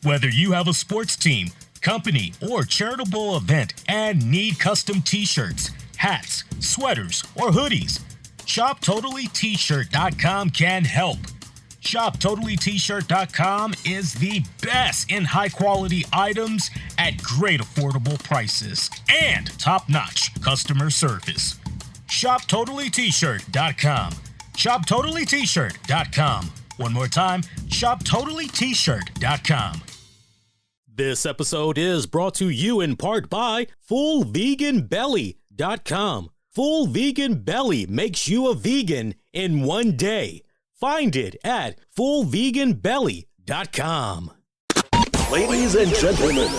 Whether you have a sports team, company, or charitable event and need custom t-shirts, hats, sweaters, or hoodies, ShopTotallyT-shirt.com can help. ShopTotallyT-shirt.com is the best in high-quality items at great affordable prices and top-notch customer service. ShopTotallyT-shirt.com. ShopTotallyT-shirt.com. One more time, ShopTotallyT-shirt.com. This episode is brought to you in part by FullVeganBelly.com. Full Vegan Belly makes you a vegan in one day. Find it at FullVeganBelly.com. Ladies and gentlemen,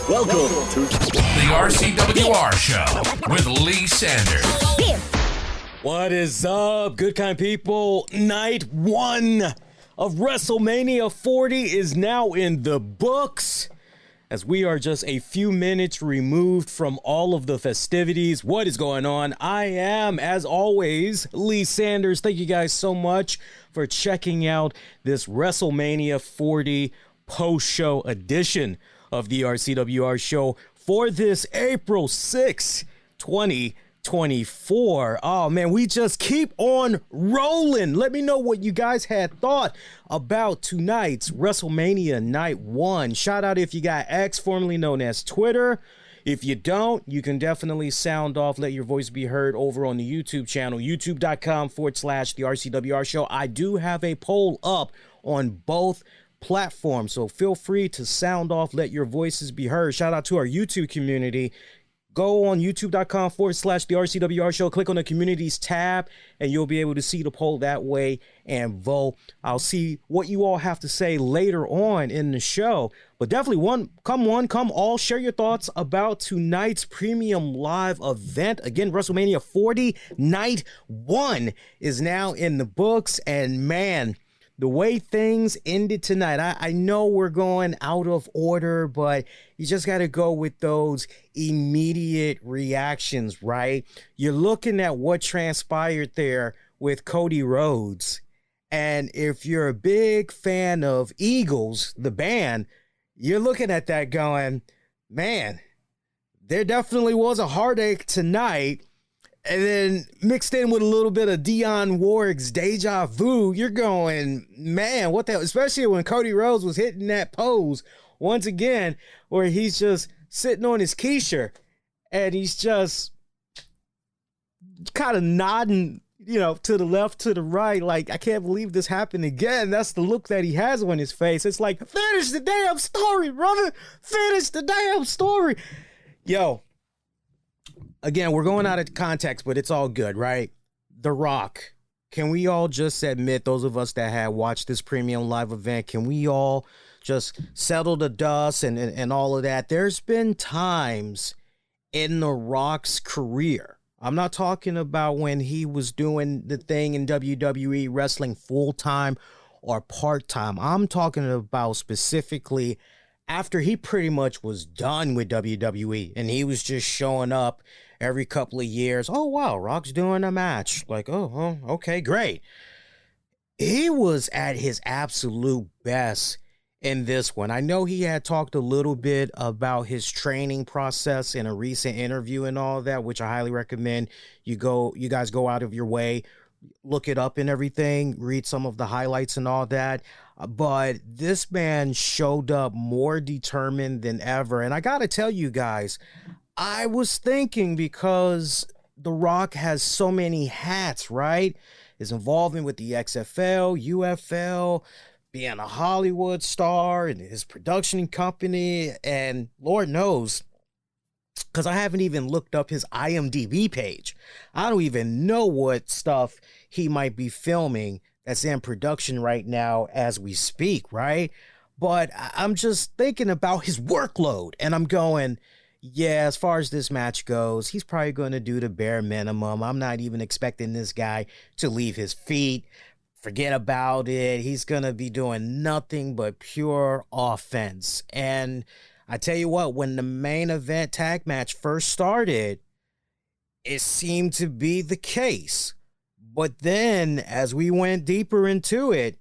welcome to the RCWR Show with Lee Sanders. What is up, good kind people? Night 1 of WrestleMania 40 is now in the books, as we are just a few minutes removed from all of the festivities. What is going on? I am, as always, Lee Sanders. Thank you guys so much for checking out this WrestleMania 40 post-show edition of the RCWR Show for this April 6, 2024. Oh man, we just keep on rolling. Let me know what you guys had thought about tonight's WrestleMania Night 1. Shout out if you got X, formerly known as Twitter. If you don't, you can definitely sound off, let your voice be heard over on the YouTube channel, youtube.com/the RCWR Show. I do have a poll up on both platforms, so feel free to sound off, let your voices be heard. Shout out to our YouTube community. Go on youtube.com/the RCWR Show, click on the communities tab, and you'll be able to see the poll that way and vote. I'll see what you all have to say later on in the show. But definitely come all, share your thoughts about tonight's premium live event. Again, WrestleMania 40 Night 1 is now in the books, and man, the way things ended tonight, I know we're going out of order, but you just got to go with those immediate reactions, right? You're looking at what transpired there with Cody Rhodes. And if you're a big fan of Eagles, the band, you're looking at that going, man, there definitely was a heartache tonight. And then mixed in with a little bit of Dionne Warwick's Deja Vu, you're going, man, what the hell? Especially when Cody Rhodes was hitting that pose once again, where he's just sitting on his Keisha and he's just kind of nodding, to the left, to the right. Like, I can't believe this happened again. That's the look that he has on his face. It's like, finish the damn story, brother. Finish the damn story. Yo. Again, we're going out of context, but it's all good, right? The Rock. Can we all just admit, those of us that had watched this premium live event, can we all just settle the dust and all of that? There's been times in The Rock's career. I'm not talking about when he was doing the thing in WWE wrestling full-time or part-time. I'm talking about specifically after he pretty much was done with WWE and he was just showing up every couple of years. Oh, wow, Rock's doing a match. Like, oh, okay, great. He was at his absolute best in this one. I know he had talked a little bit about his training process in a recent interview and all that, which I highly recommend you guys go out of your way, look it up and everything, read some of the highlights and all that. But this man showed up more determined than ever. And I got to tell you guys, I was thinking, because The Rock has so many hats, right? His involvement with the XFL, UFL, being a Hollywood star and his production company, and Lord knows, because I haven't even looked up his IMDb page. I don't even know what stuff he might be filming that's in production right now as we speak, right? But I'm just thinking about his workload, and I'm going, yeah, as far as this match goes, he's probably going to do the bare minimum. I'm not even expecting this guy to leave his feet. Forget about it. He's going to be doing nothing but pure offense. And I tell you what, when the main event tag match first started, it seemed to be the case. But then as we went deeper into it,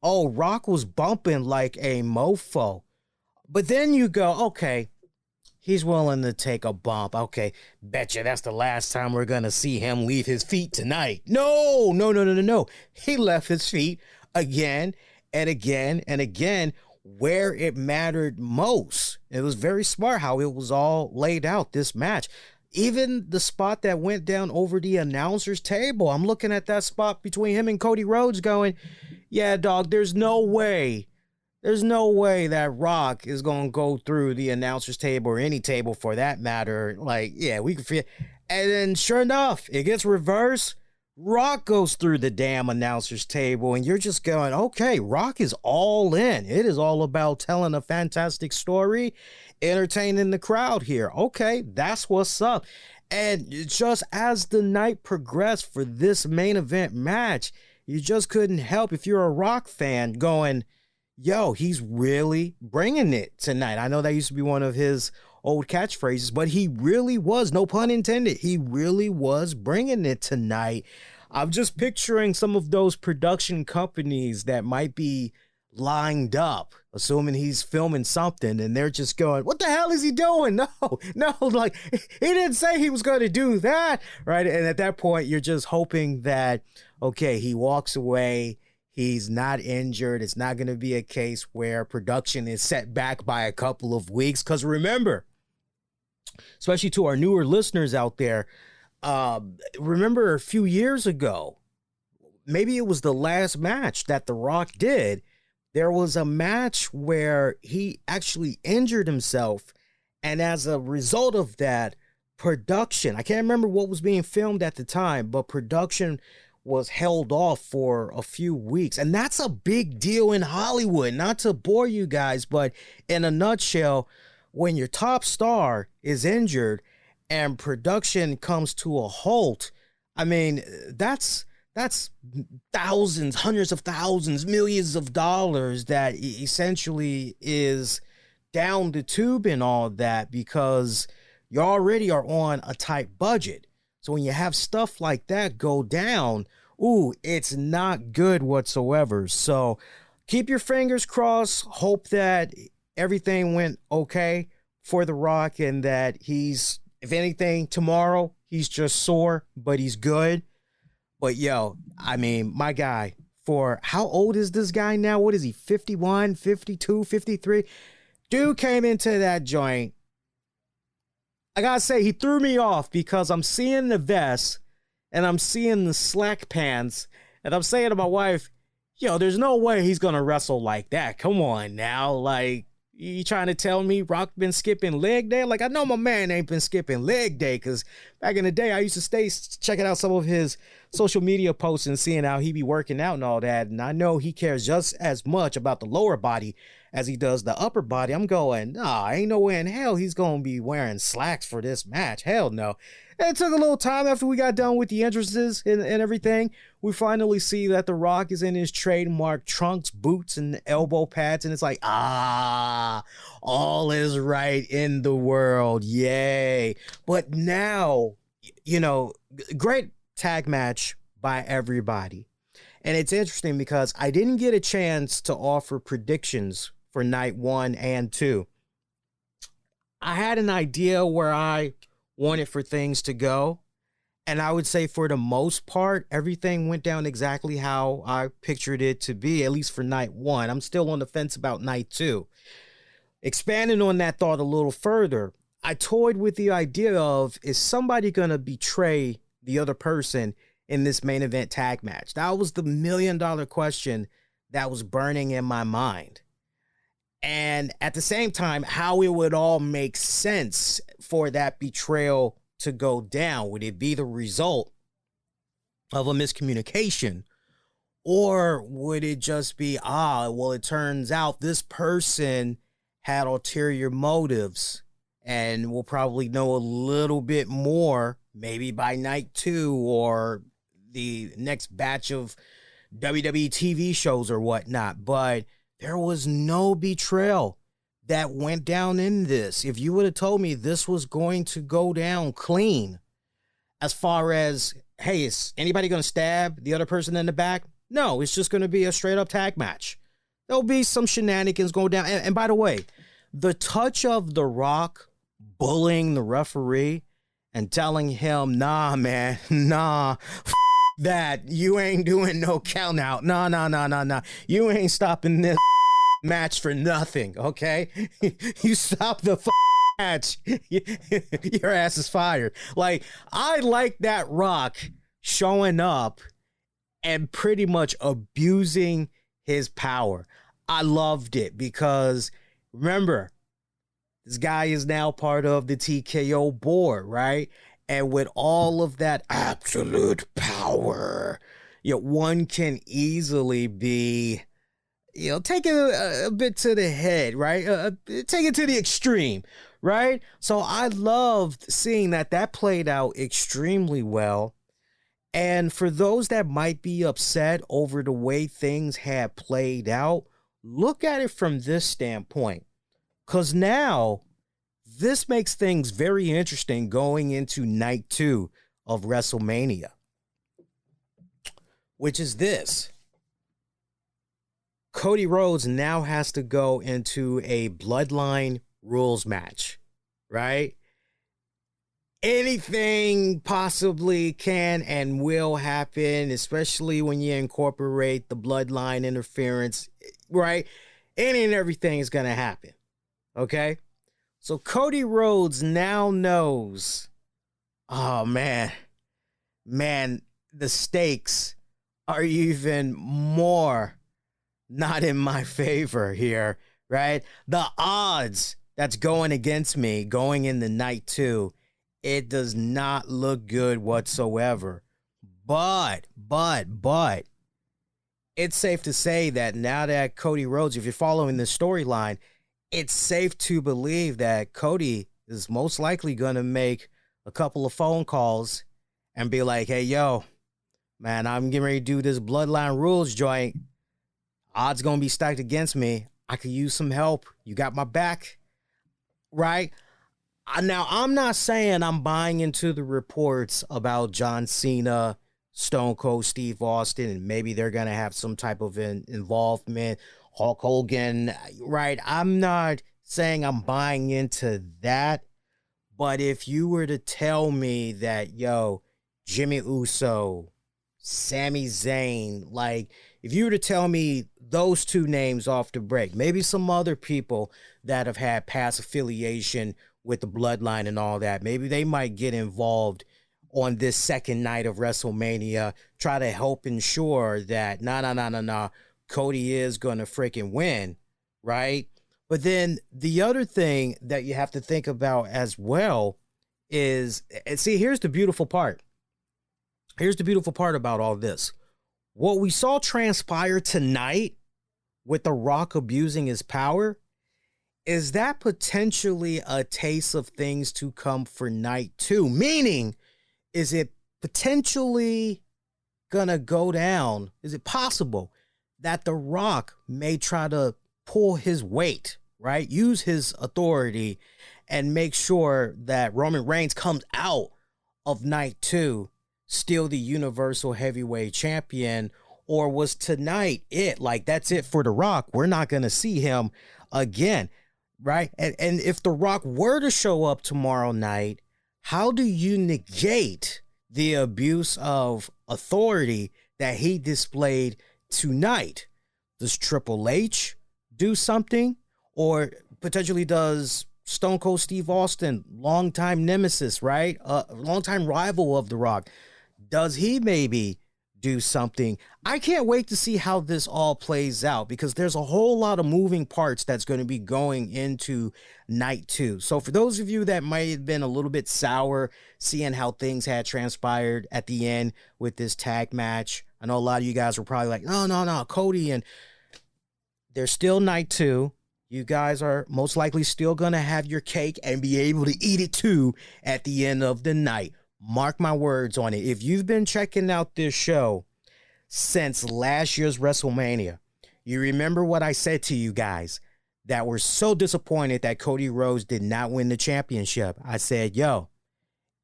Rock was bumping like a mofo. But then you go, okay, he's willing to take a bump. Okay, betcha that's the last time we're going to see him leave his feet tonight. No. He left his feet again and again and again where it mattered most. It was very smart how it was all laid out, this match. Even the spot that went down over the announcer's table, I'm looking at that spot between him and Cody Rhodes going, yeah, dog, there's no way that Rock is going to go through the announcer's table or any table for that matter. Like, yeah, we can forget. And then sure enough, it gets reversed. Rock goes through the damn announcer's table, and you're just going, okay, Rock is all in. It is all about telling a fantastic story, entertaining the crowd here. Okay, that's what's up. And just as the night progressed for this main event match, you just couldn't help, if you're a Rock fan, going, yo, he's really bringing it tonight. I know that used to be one of his old catchphrases, but he really was, no pun intended, he really was bringing it tonight. I'm just picturing some of those production companies that might be lined up, assuming he's filming something, and they're just going, what the hell is he doing? No, like, he didn't say he was going to do that, right? And at that point, you're just hoping that, okay, he walks away, he's not injured. It's not going to be a case where production is set back by a couple of weeks. Because remember, especially to our newer listeners out there, remember a few years ago, maybe it was the last match that The Rock did, there was a match where he actually injured himself. And as a result of that, production, I can't remember what was being filmed at the time, but production was held off for a few weeks. And that's a big deal in Hollywood. Not to bore you guys, but in a nutshell, when your top star is injured and production comes to a halt, I mean, that's thousands, hundreds of thousands, millions of dollars that essentially is down the tube and all that, because you already are on a tight budget. So when you have stuff like that go down, it's not good whatsoever. So keep your fingers crossed. Hope that everything went okay for The Rock and that he's, if anything, tomorrow, he's just sore, but he's good. But yo, I mean, my guy, for how old is this guy now? What is he, 51, 52, 53? Dude came into that joint. I gotta say, he threw me off because I'm seeing the vest and I'm seeing the slack pants and I'm saying to my wife, yo, there's no way he's gonna wrestle like that. Come on now. Like, you trying to tell me Rock been skipping leg day? Like, I know my man ain't been skipping leg day, because back in the day, I used to stay checking out some of his social media posts and seeing how he be working out and all that. And I know he cares just as much about the lower body as he does the upper body. I'm going, nah, ain't no way in hell he's going to be wearing slacks for this match. Hell no. It took a little time after we got done with the entrances and everything. We finally see that The Rock is in his trademark trunks, boots, and elbow pads. And it's like, all is right in the world. Yay. But now, you know, great tag match by everybody. And it's interesting because I didn't get a chance to offer predictions for night 1 and 2. I had an idea where I wanted for things to go. And I would say for the most part, everything went down exactly how I pictured it to be, at least for night 1. I'm still on the fence about night 2. Expanding on that thought a little further, I toyed with the idea of, is somebody going to betray the other person in this main event tag match? That was the $1 million question that was burning in my mind. And at the same time, how it would all make sense for that betrayal to go down. Would it be the result of a miscommunication? Or would it just be, well, it turns out this person had ulterior motives, and we'll probably know a little bit more maybe by night 2 or the next batch of WWE TV shows or whatnot. But there was no betrayal that went down in this. If you would have told me this was going to go down clean, as far as, hey, is anybody going to stab the other person in the back? No, it's just going to be a straight up tag match. There'll be some shenanigans going down. And by the way, the touch of The Rock bullying the referee and telling him, nah, man, nah, that you ain't doing no count out. Nah. You ain't stopping this match for nothing, okay? You stop the match, your ass is fired. Like, I like that Rock showing up and pretty much abusing his power. I loved it because, remember, this guy is now part of the TKO board, right? And with all of that absolute power, one can easily be, take it a bit to the head, right? Take it to the extreme, right? So I loved seeing that played out extremely well. And for those that might be upset over the way things have played out, look at it from this standpoint. Because now, this makes things very interesting going into night 2 of WrestleMania. Which is this. Cody Rhodes now has to go into a Bloodline rules match, right? Anything possibly can and will happen, especially when you incorporate the Bloodline interference, right? Any and everything is going to happen, okay? So Cody Rhodes now knows, oh, man, the stakes are even more not in my favor here, right? The odds that's going against me going into night 2, it does not look good whatsoever. But, it's safe to say that now that Cody Rhodes, if you're following the storyline, it's safe to believe that Cody is most likely going to make a couple of phone calls and be like, hey, yo, man, I'm getting ready to do this Bloodline rules joint. Odds going to be stacked against me. I could use some help. You got my back, right? Now, I'm not saying I'm buying into the reports about John Cena, Stone Cold Steve Austin, and maybe they're going to have some type of involvement. Hulk Hogan, right? I'm not saying I'm buying into that. But if you were to tell me that, Jimmy Uso, Sami Zayn, like, if you were to tell me those two names off the break, maybe some other people that have had past affiliation with the Bloodline and all that, maybe they might get involved on this second night of WrestleMania, try to help ensure that, nah, Cody is going to freaking win, right? But then the other thing that you have to think about as well is, and see, here's the beautiful part. Here's the beautiful part about all this. What we saw transpire tonight with The Rock abusing his power, is that potentially a taste of things to come for night 2? Meaning, is it potentially gonna go down? Is it possible that The Rock may try to pull his weight, right? Use his authority and make sure that Roman Reigns comes out of night 2 still the Universal Heavyweight Champion? Or was tonight it? Like, that's it for The Rock. We're not going to see him again, right? And if The Rock were to show up tomorrow night, how do you negate the abuse of authority that he displayed tonight? Does Triple H do something? Or potentially does Stone Cold Steve Austin, longtime nemesis, right? Longtime rival of The Rock, does he maybe do something? I can't wait to see how this all plays out, because there's a whole lot of moving parts that's going to be going into night 2. So for those of you that might have been a little bit sour seeing how things had transpired at the end with this tag match, I know a lot of you guys were probably like, no, Cody, and there's still night 2. You guys are most likely still going to have your cake and be able to eat it too at the end of the night. Mark my words on it. If you've been checking out this show since last year's WrestleMania, you remember what I said to you guys that were so disappointed that Cody Rhodes did not win the championship. I said,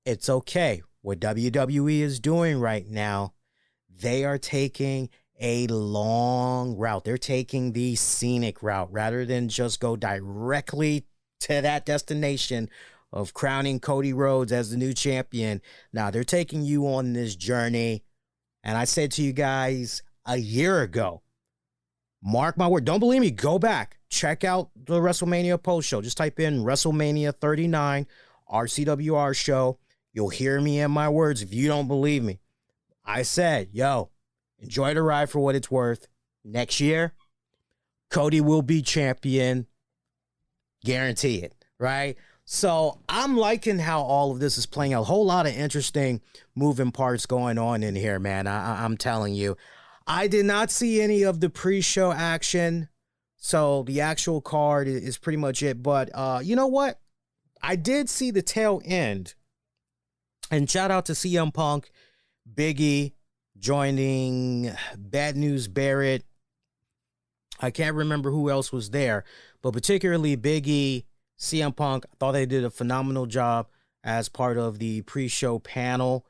it's okay. What WWE is doing right now, they are taking a long route. They're taking the scenic route rather than just go directly to that destination of crowning Cody Rhodes as the new champion. Now they're taking you on this journey. And I said to you guys a year ago, mark my word, don't believe me, go back, check out the WrestleMania post show. Just type in WrestleMania 39 RCWR show. You'll hear me in my words if you don't believe me. I said, yo, enjoy the ride for what it's worth. Next year, Cody will be champion. Guarantee it, right? So I'm liking how all of this is playing out. A whole lot of interesting moving parts going on in here, man. I'm telling you. I did not see any of the pre-show action, so the actual card is pretty much it. But you know what? I did see the tail end. And shout out to CM Punk, Biggie, joining Bad News Barrett. I can't remember who else was there, but particularly Biggie, CM Punk. I thought they did a phenomenal job as part of the pre-show panel.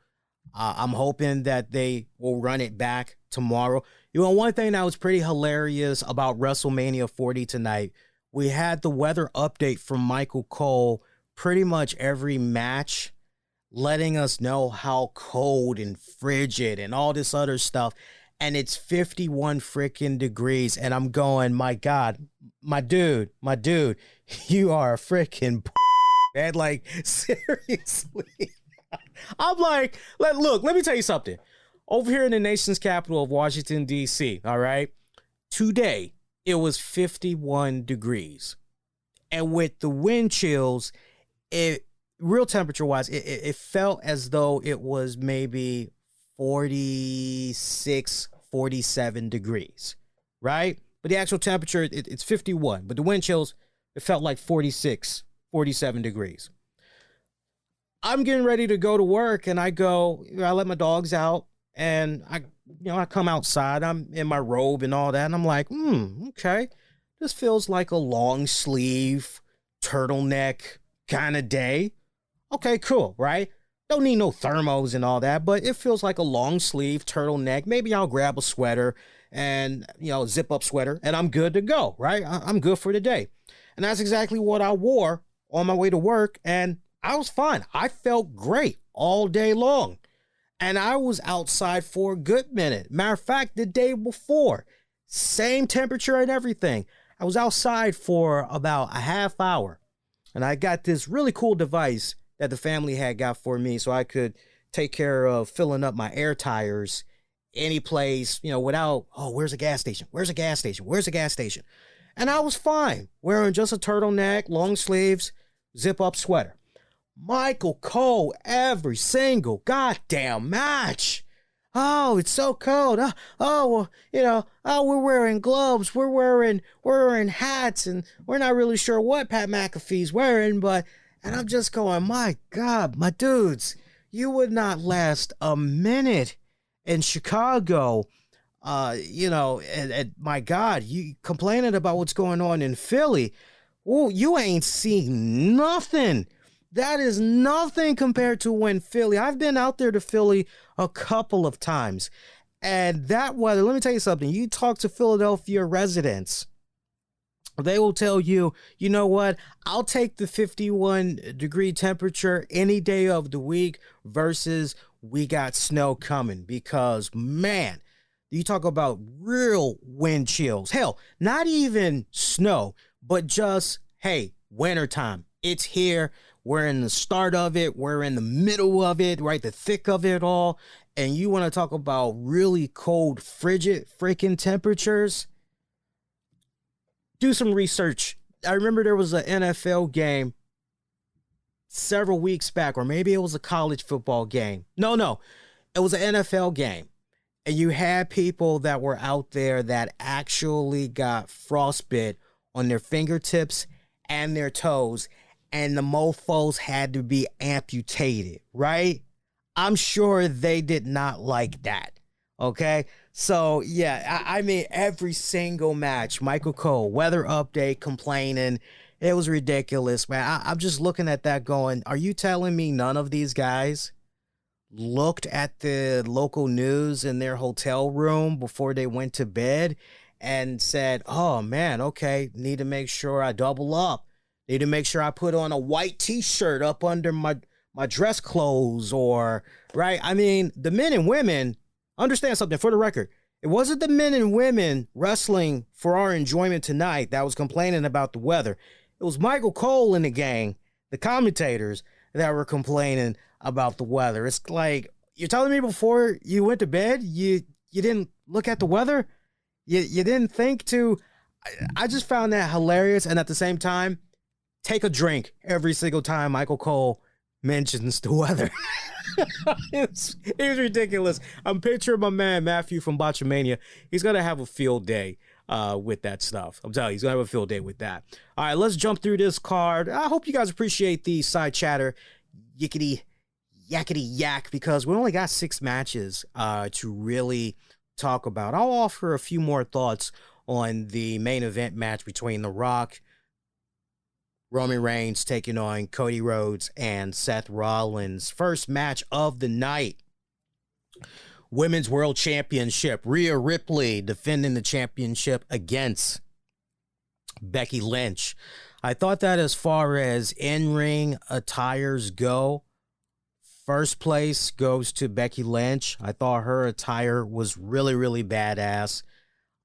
I'm hoping that they will run it back tomorrow. You know, one thing that was pretty hilarious about WrestleMania 40 tonight, we had the weather update from Michael Cole pretty much every match, letting us know how cold and frigid and all this other stuff. And it's 51 freaking degrees. And I'm going, my God, my dude, you are a freaking man. Like, seriously. I'm like, look, let me tell you something. Over here in the nation's capital of Washington, D.C., all right, today it was 51 degrees. And with the wind chills, real temperature-wise, it felt as though it was maybe 46, 47 degrees, right? But the actual temperature, it's 51. But the wind chills, it felt like 46, 47 degrees. I'm getting ready to go to work, and I let my dogs out, and I come outside. I'm in my robe and all that, and I'm like, okay, this feels like a long sleeve turtleneck kind of day. Okay, cool, right? Don't need no thermos and all that, but it feels like a long sleeve turtleneck. Maybe I'll grab a sweater and, zip up sweater, and I'm good to go, right? I'm good for the day. And that's exactly what I wore on my way to work, and I was fine. I felt great all day long. And I was outside for a good minute. Matter of fact, the day before, same temperature and everything. I was outside for about a half hour. And I got this really cool device that the family had got for me so I could take care of filling up my air tires any place, without, where's a gas station? Where's a gas station? Where's a gas station? And I was fine, wearing just a turtleneck, long sleeves, zip up sweater. Michael Cole, every single goddamn match. Oh, it's so cold. We're wearing gloves. We're wearing hats, and we're not really sure what Pat McAfee's wearing, and I'm just going, my God, my dudes, you would not last a minute in Chicago. And my God, you complaining about what's going on in Philly. Oh, you ain't seen nothing. That is nothing compared to when Philly. I've been out there to Philly a couple of times. And that weather, let me tell you something. You talk to Philadelphia residents, they will tell you, you know what? I'll take the 51 degree temperature any day of the week versus we got snow coming. Because, man, you talk about real wind chills. Hell, not even snow, but just, hey, wintertime. It's here. We're in the start of it. We're in the middle of it, right? The thick of it all. And you want to talk about really cold, frigid freaking temperatures? Do some research. I remember there was an NFL game several weeks back, or maybe it was a college football game. No, it was an NFL game. And you had people that were out there that actually got frostbite on their fingertips and their toes. And the mofos had to be amputated, right? I'm sure they did not like that, okay? So, yeah, I mean, every single match, Michael Cole, weather update, complaining. It was ridiculous, man. I'm just looking at that going, are you telling me none of these guys looked at the local news in their hotel room before they went to bed and said, oh man, okay, need to make sure I double up. Need to make sure I put on a white t-shirt up under my dress clothes, or, right? I mean, the men and women, understand something for the record. It wasn't the men and women wrestling for our enjoyment tonight that was complaining about the weather. It was Michael Cole and the gang, the commentators, that were complaining about the weather. It's like, you're telling me before you went to bed, you didn't look at the weather? You didn't think to... I just found that hilarious, and at the same time, take a drink every single time Michael Cole mentions the weather. It was ridiculous. I'm picturing my man Matthew from Botchamania. He's going to have a field day with that stuff. I'm telling you, he's going to have a field day with that. All right, let's jump through this card. I hope you guys appreciate the side chatter, yickety, yakety yak, because we only got 6 matches to really talk about. I'll offer a few more thoughts on the main event match between The Rock, Roman Reigns taking on Cody Rhodes and Seth Rollins. First match of the night. Women's World Championship. Rhea Ripley defending the championship against Becky Lynch. I thought that as far as in-ring attires go, first place goes to Becky Lynch. I thought her attire was really, really badass.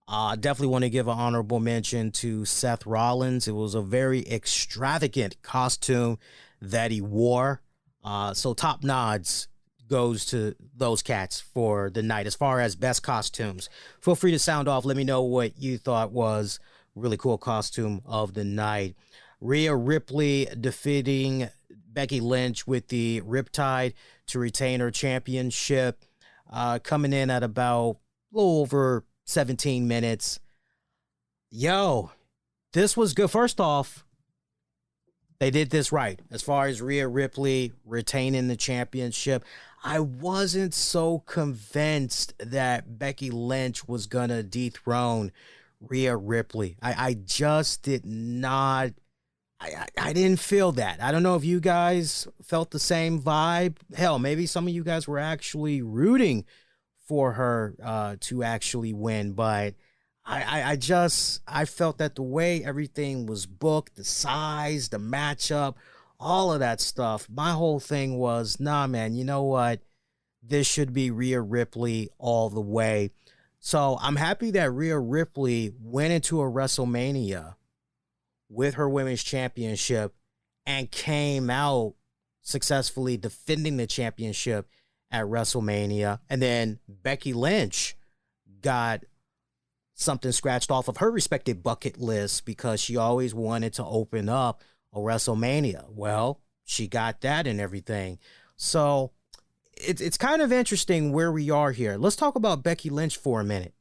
Definitely want to give an honorable mention to Seth Rollins. It was a very extravagant costume that he wore. So top nods goes to those cats for the night. As far as best costumes, feel free to sound off. Let me know what you thought was a really cool costume of the night. Rhea Ripley defeating Becky Lynch with the Riptide to retain her championship. Coming in at about a little over 17 minutes. Yo, this was good. First off, they did this right. As far as Rhea Ripley retaining the championship, I wasn't so convinced that Becky Lynch was going to dethrone Rhea Ripley. I just did not. I didn't feel that. I don't know if you guys felt the same vibe. Hell, maybe some of you guys were actually rooting for her to actually win, but I felt that the way everything was booked, the size, the matchup, all of that stuff, my whole thing was, nah, man, you know what? This should be Rhea Ripley all the way. So I'm happy that Rhea Ripley went into a WrestleMania with her women's championship and came out successfully defending the championship at WrestleMania. And then Becky Lynch got something scratched off of her respective bucket list because she always wanted to open up a WrestleMania. Well, she got that and everything. So it's kind of interesting where we are here. Let's talk about Becky Lynch for a minute.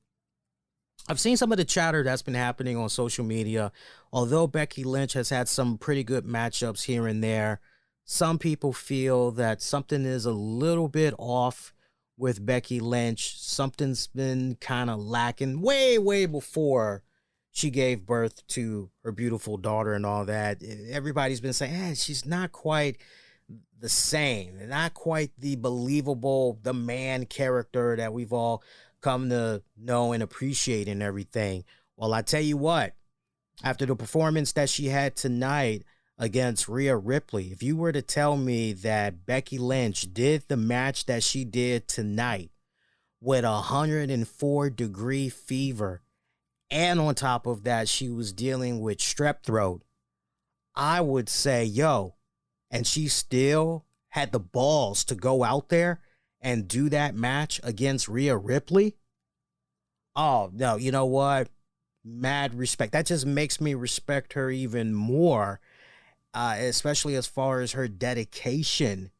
I've seen some of the chatter that's been happening on social media. Although Becky Lynch has had some pretty good matchups here and there, some people feel that something is a little bit off with Becky Lynch. Something's been kind of lacking way before she gave birth to her beautiful daughter and all that. Everybody's been saying, she's not quite the same, not quite the believable, the man character that we've all come to know and appreciate and everything. Well, I tell you what, after the performance that she had tonight against Rhea Ripley, if you were to tell me that Becky Lynch did the match that she did tonight with 104-degree fever, and on top of that, she was dealing with strep throat, I would say, yo, and she still had the balls to go out there and do that match against Rhea Ripley. Oh, no, you know what? Mad respect. That just makes me respect her even more. Especially as far as her dedication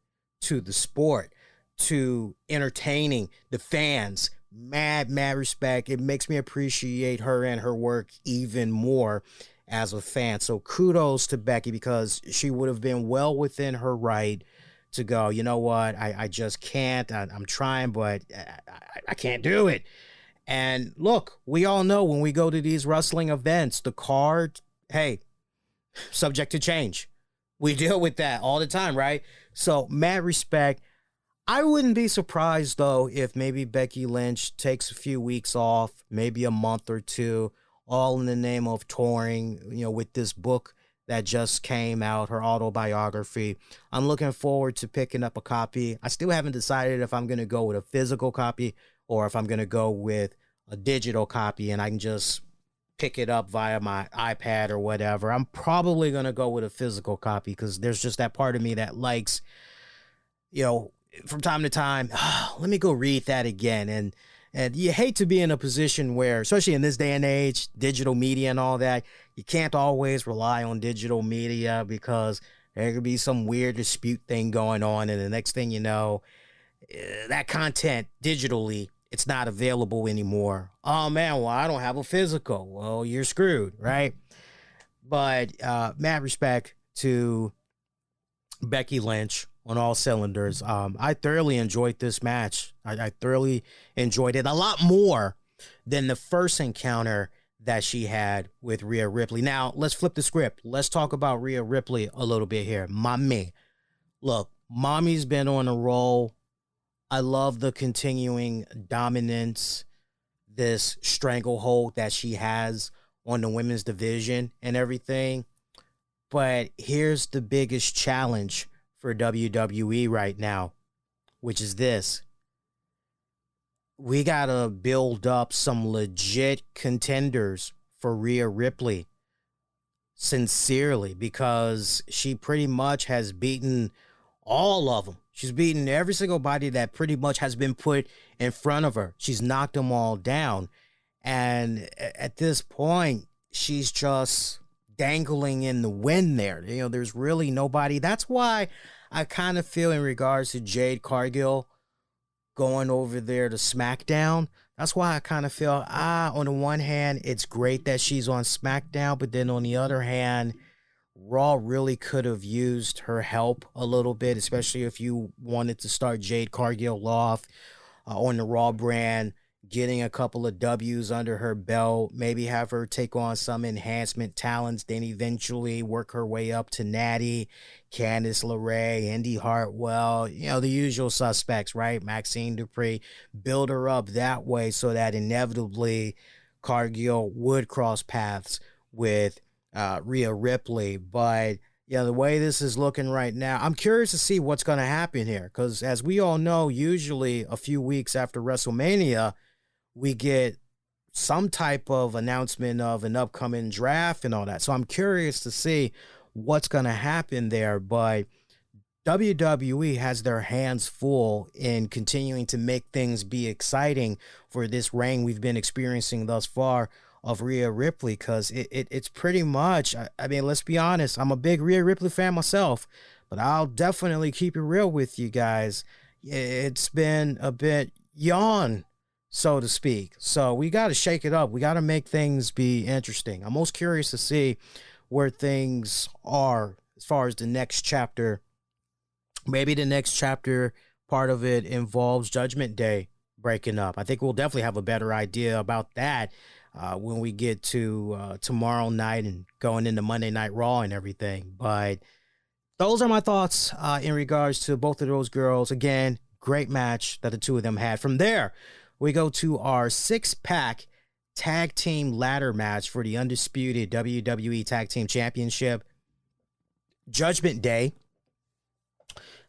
to the sport, to entertaining the fans. Mad respect. It makes me appreciate her and her work even more as a fan. So kudos to Becky, because she would have been well within her right to go, you know what, I just can't. I'm trying, but I can't do it. And look, we all know when we go to these wrestling events, the card, hey, subject to change. We deal with that all the time, right? So mad respect. I wouldn't be surprised, though, if maybe Becky Lynch takes a few weeks off, maybe a month or two, all in the name of touring, with this book that just came out, her autobiography. I'm looking forward to picking up a copy. I still haven't decided if I'm going to go with a physical copy or if I'm going to go with a digital copy and I can just pick it up via my iPad or whatever. I'm probably going to go with a physical copy because there's just that part of me that likes, from time to time, let me go read that again. And you hate to be in a position where, especially in this day and age, digital media and all that, you can't always rely on digital media because there could be some weird dispute thing going on. And the next thing you know, that content digitally, it's not available anymore. Oh, man, well, I don't have a physical. Well, you're screwed, right? But mad respect to Becky Lynch on all cylinders. I thoroughly enjoyed this match. I thoroughly enjoyed it a lot more than the first encounter that she had with Rhea Ripley. Now, let's flip the script. Let's talk about Rhea Ripley a little bit here. Mommy. Look, mommy's been on a roll. I love the continuing dominance, this stranglehold that she has on the women's division and everything. But here's the biggest challenge for WWE right now, which is this. We got to build up some legit contenders for Rhea Ripley, sincerely, because she pretty much has beaten all of them. She's beaten every single body that pretty much has been put in front of her. She's knocked them all down. And at this point, she's just dangling in the wind there. There's really nobody. That's why I kind of feel in regards to Jade Cargill going over there to SmackDown. That's why I kind of feel, on the one hand, it's great that she's on SmackDown, but then on the other hand, Raw really could have used her help a little bit, especially if you wanted to start Jade Cargill off on the Raw brand, getting a couple of W's under her belt, maybe have her take on some enhancement talents, then eventually work her way up to Natty, Candice LeRae, Indy Hartwell, the usual suspects, right? Maxine Dupree, build her up that way so that inevitably Cargill would cross paths with Rhea Ripley. But the way this is looking right now, I'm curious to see what's going to happen here, because as we all know, usually a few weeks after WrestleMania, we get some type of announcement of an upcoming draft and all that. So I'm curious to see what's going to happen there. But WWE has their hands full in continuing to make things be exciting for this reign we've been experiencing thus far of Rhea Ripley, because it's pretty much, I mean, let's be honest, I'm a big Rhea Ripley fan myself, but I'll definitely keep it real with you guys. It's been a bit yawn, so to speak. So we got to shake it up. We got to make things be interesting. I'm most curious to see where things are as far as the next chapter. Maybe the next chapter, part of it involves Judgment Day breaking up. I think we'll definitely have a better idea about that when we get to tomorrow night and going into Monday Night Raw and everything. But those are my thoughts in regards to both of those girls. Again, great match that the two of them had. From there, we go to our 6-pack tag team ladder match for the undisputed WWE Tag Team Championship. Judgment Day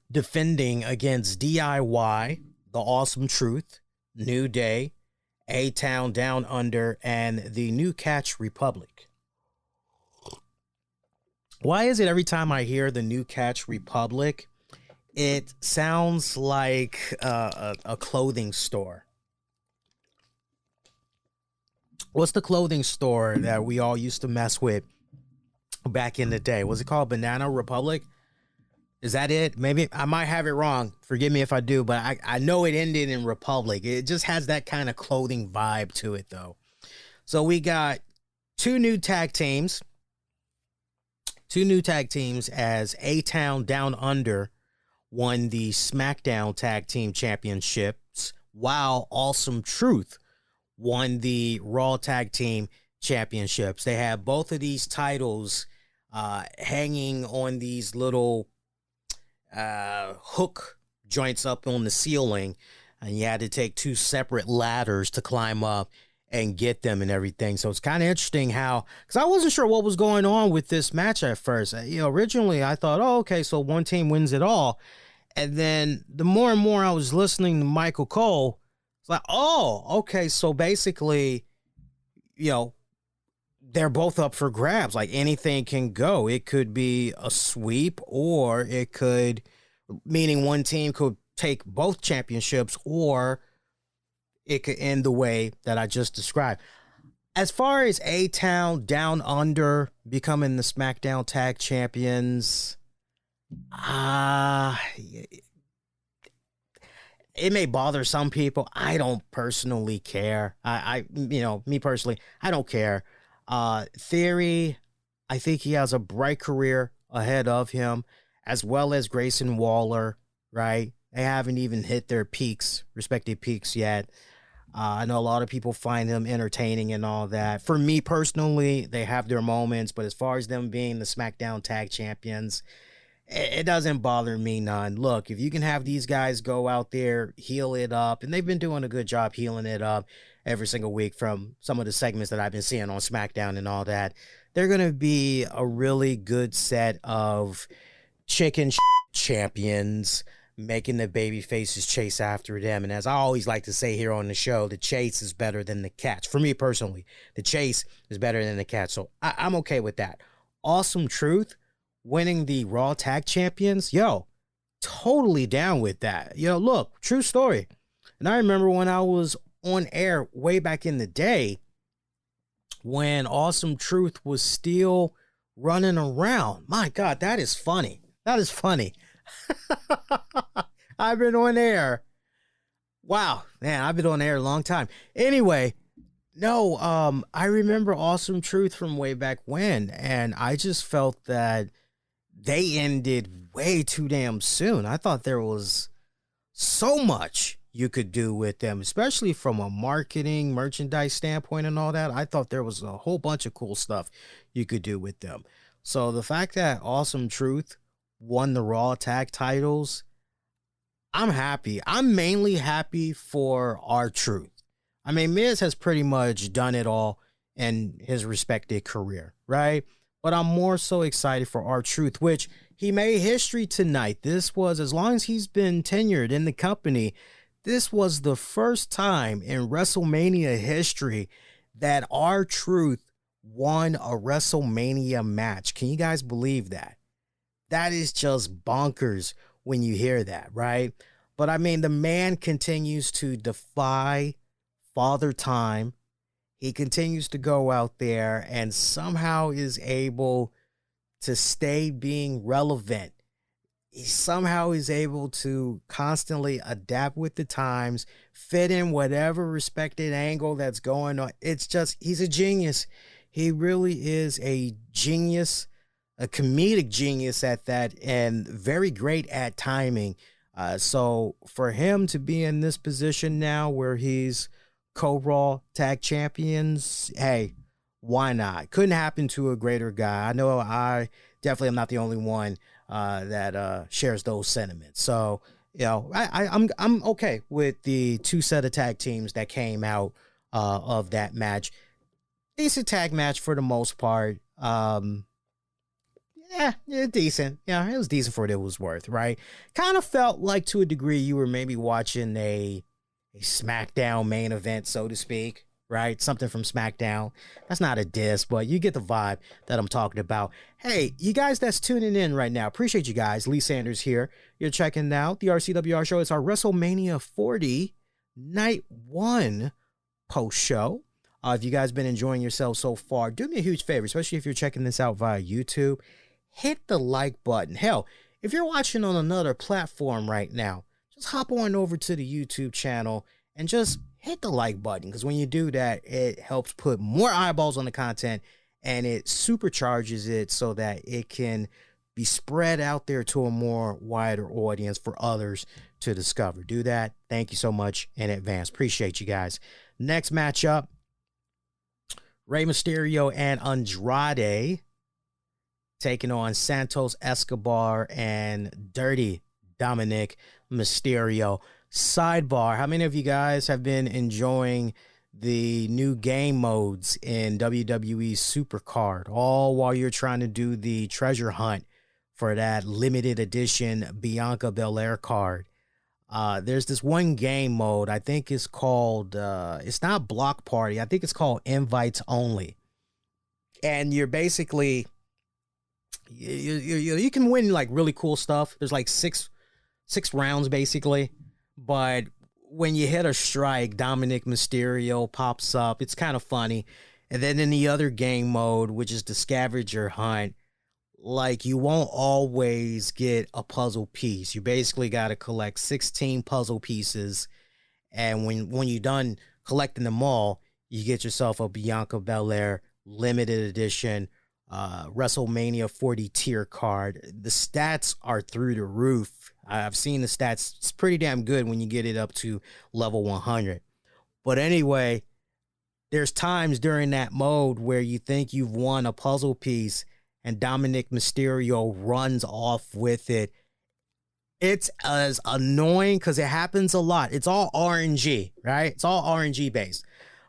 defending against DIY, The Awesome Truth, New Day, A-Town Down Under, and the New Catch Republic. Why is it every time I hear the New Catch Republic, it sounds like a clothing store? What's the clothing store that we all used to mess with back in the day? Was it called Banana Republic? Is that it? Maybe I might have it wrong. Forgive me if I do, but I know it ended in Republic. It just has that kind of clothing vibe to it, though. So we got two new tag teams as A-Town Down Under won the SmackDown Tag Team Championships, while Awesome Truth won the Raw Tag Team Championships. They have both of these titles hanging on these little hook joints up on the ceiling, and you had to take 2 separate ladders to climb up and get them and everything. So it's kind of interesting how, because I wasn't sure what was going on with this match at first. Originally I thought, oh, okay, so one team wins it all. And then the more and more I was listening to Michael Cole, it's like, oh, okay, so basically, they're both up for grabs. Like anything can go. It could be a sweep, or it could, meaning one team could take both championships, or it could end the way that I just described. As far as A-Town Down Under becoming the SmackDown Tag Champions, it may bother some people. I don't personally care. Me personally, I don't care. Theory, I think he has a bright career ahead of him, as well as Grayson Waller, right? They haven't even hit their respective peaks yet. I know a lot of people find him entertaining and all that. For me personally, they have their moments, but as far as them being the SmackDown Tag Champions, it doesn't bother me none. Look, if you can have these guys go out there, heal it up, and they've been doing a good job healing it up every single week from some of the segments that I've been seeing on SmackDown and all that, they're going to be a really good set of chicken champions, making the baby faces chase after them. And as I always like to say here on the show, the chase is better than the catch. For me personally, the chase is better than the catch. So I'm okay with that. Awesome Truth winning the Raw Tag Champions. Totally down with that. Look, true story. And I remember when I was on air way back in the day, when Awesome Truth was still running around. My God, that is funny. That is funny. I've been on air. Wow, man, I've been on air a long time. Anyway, I remember Awesome Truth from way back when, and I just felt that they ended way too damn soon. I thought there was so much you could do with them, especially from a marketing, merchandise standpoint and all that. I thought there was a whole bunch of cool stuff you could do with them. So the fact that Awesome Truth won the Raw tag titles, I'm happy. I'm mainly happy for R-Truth. I mean, Miz has pretty much done it all in his respected career, right? But I'm more so excited for R-Truth, which he made history tonight. This was, as long as he's been tenured in the company, this was the first time in WrestleMania history that R-Truth won a WrestleMania match. Can you guys believe that? That is just bonkers when you hear that, right? But I mean, the man continues to defy Father Time. He continues to go out there and somehow is able to stay being relevant. He somehow is able to constantly adapt with the times, fit in whatever respected angle that's going on. It's just, he's a genius. He really is a genius, a comedic genius at that, and very great at timing. So for him to be in this position now where he's co-Raw tag champions, hey, why not? Couldn't happen to a greater guy. I know I definitely am not the only one that shares those sentiments. So, I'm okay with the 2 set of tag teams that came out of that match. Decent tag match for the most part. Decent. Yeah, it was decent for what it was worth, right? Kind of felt like, to a degree, you were maybe watching a SmackDown main event, so to speak, right? Something from SmackDown. That's not a diss, but you get the vibe that I'm talking about. Hey, you guys that's tuning in right now, appreciate you guys. Lee Sanders here. You're checking out the RCWR show. It's our WrestleMania 40 Night 1 post show. If you guys been enjoying yourselves so far, do me a huge favor, especially if you're checking this out via YouTube. Hit the like button. Hell, if you're watching on another platform right now, just hop on over to the YouTube channel and just hit the like button, because when you do that, it helps put more eyeballs on the content and it supercharges it so that it can be spread out there to a more wider audience for others to discover. Do that. Thank you so much in advance. Appreciate you guys. Next matchup, Rey Mysterio and Andrade taking on Santos, Escobar, and Dirty Dominik. Mysterio. Sidebar, how many of you guys have been enjoying the new game modes in WWE Supercard, all while you're trying to do the treasure hunt for that limited edition Bianca Belair card? There's this one game mode, I think it's called, it's not Block Party, I think it's called Invites Only. And you're basically, you can win like really cool stuff. There's like six rounds basically. But when you hit a strike, Dominik Mysterio pops up. It's kind of funny. And then in the other game mode, which is the scavenger hunt, like you won't always get a puzzle piece. You basically got to collect 16 puzzle pieces. And when you're done collecting them all, you get yourself a Bianca Belair limited edition WrestleMania 40 tier card. The stats are through the roof. I've seen the stats. It's pretty damn good when you get it up to level 100. But anyway, there's times during that mode where you think you've won a puzzle piece and Dominik Mysterio runs off with it. It's as annoying because it happens a lot. It's all RNG, right? It's all RNG based.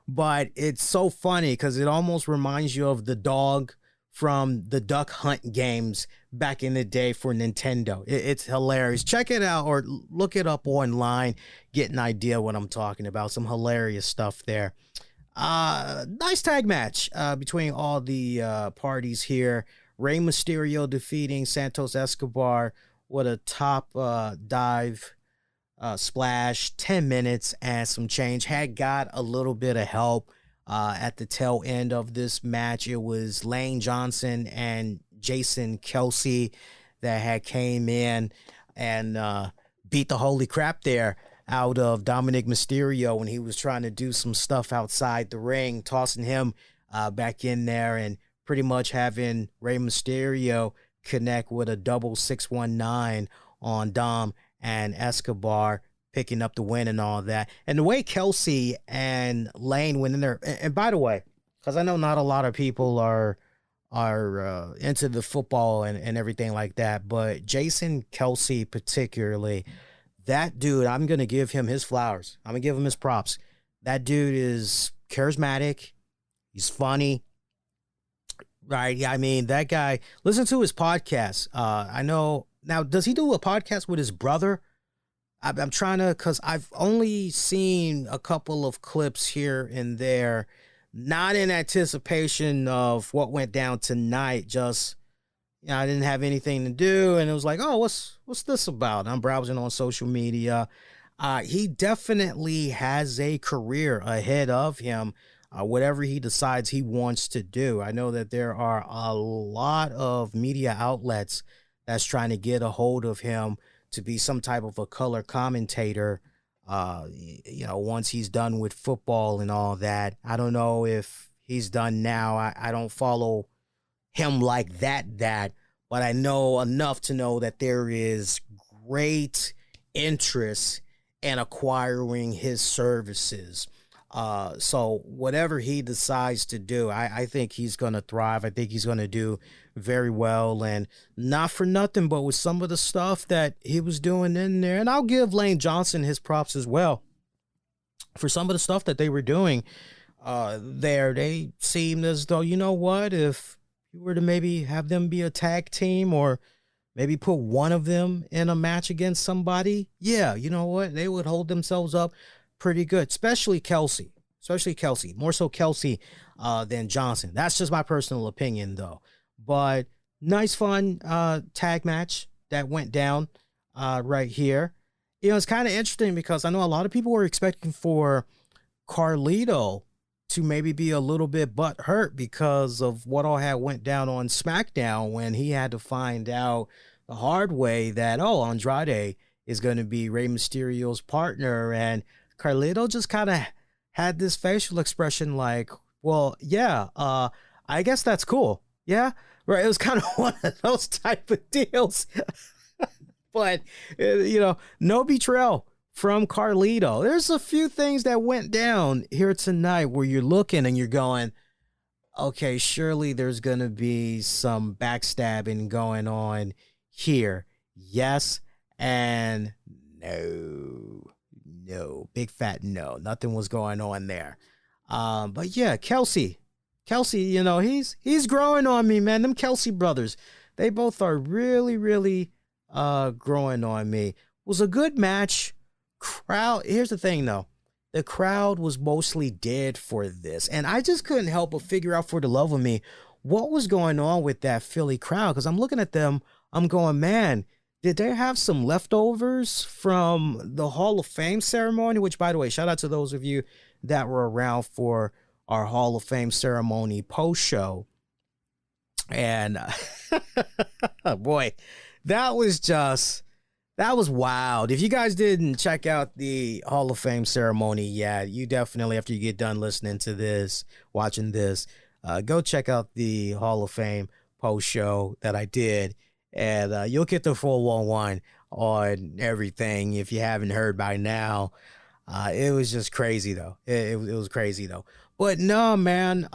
But it's so funny because it almost reminds you of the dog from the Duck Hunt games back in the day for Nintendo. It's hilarious. Check it out or look it up online. Get an idea what I'm talking about. Some hilarious stuff there. Nice tag match between all the parties here. Rey Mysterio defeating Santos Escobar with a top dive splash. 10 minutes and some change. Had got a little bit of help at the tail end of this match. It was Lane Johnson and Jason Kelsey that had came in and beat the holy crap there out of Dominik Mysterio when he was trying to do some stuff outside the ring, tossing him back in there and pretty much having Rey Mysterio connect with a double 619 on Dom and Escobar, picking up the win and all that. And the way Kelsey and Lane went in there, and by the way, because I know not a lot of people are into the football and everything like that, but Jason Kelsey particularly, that dude, I'm going to give him his flowers. I'm going to give him his props. That dude is charismatic. He's funny. Right? Yeah, I mean, that guy, listen to his podcast. I know, now, does he do a podcast with his brother? I'm trying to, because I've only seen a couple of clips here and there, not in anticipation of what went down tonight. Just, you know, I didn't have anything to do, and it was like, oh, what's this about? I'm browsing on social media. He definitely has a career ahead of him, whatever he decides he wants to do. I know that there are a lot of media outlets that's trying to get a hold of him to be some type of a color commentator, you know, once he's done with football and all that. I don't know if he's done now. I don't follow him like that, but I know enough to know that there is great interest in acquiring his services. So whatever he decides to do, I think he's going to thrive. I think he's going to do very well, and not for nothing, but with some of the stuff that he was doing in there. And I'll give Lane Johnson his props as well for some of the stuff that they were doing there. They seemed as though, you know what, if you were to maybe have them be a tag team or maybe put one of them in a match against somebody, yeah, you know what, they would hold themselves up pretty good, especially Kelsey, more so Kelsey than Johnson. That's just my personal opinion though. But nice fun tag match that went down right here. You know, it's kind of interesting because I know a lot of people were expecting for Carlito to maybe be a little bit butthurt because of what all had went down on SmackDown when he had to find out the hard way that, oh, Andrade is going to be Rey Mysterio's partner, and Carlito just kind of had this facial expression like, well, yeah, I guess that's cool. Yeah, right. It was kind of one of those type of deals. But, you know, no betrayal from Carlito. There's a few things that went down here tonight where you're looking and you're going, okay, surely there's going to be some backstabbing going on here. Yes and No, big fat no. Nothing was going on there. But yeah, Kelsey, you know, he's growing on me, man. Them Kelsey brothers, they both are really, really growing on me. It was a good match. Crowd. Here's the thing, though. The crowd was mostly dead for this, and I just couldn't help but figure out, for the love of me, what was going on with that Philly crowd. Because I'm looking at them, I'm going, man, did they have some leftovers from the Hall of Fame ceremony? Which, by the way, shout out to those of you that were around for our Hall of Fame ceremony post-show. And boy, that was wild. If you guys didn't check out the Hall of Fame ceremony yet, you definitely, after you get done listening to this, watching this, go check out the Hall of Fame post-show that I did. And you'll get the 411 on everything if you haven't heard by now. It was just crazy, though. It was crazy, though. But no, man,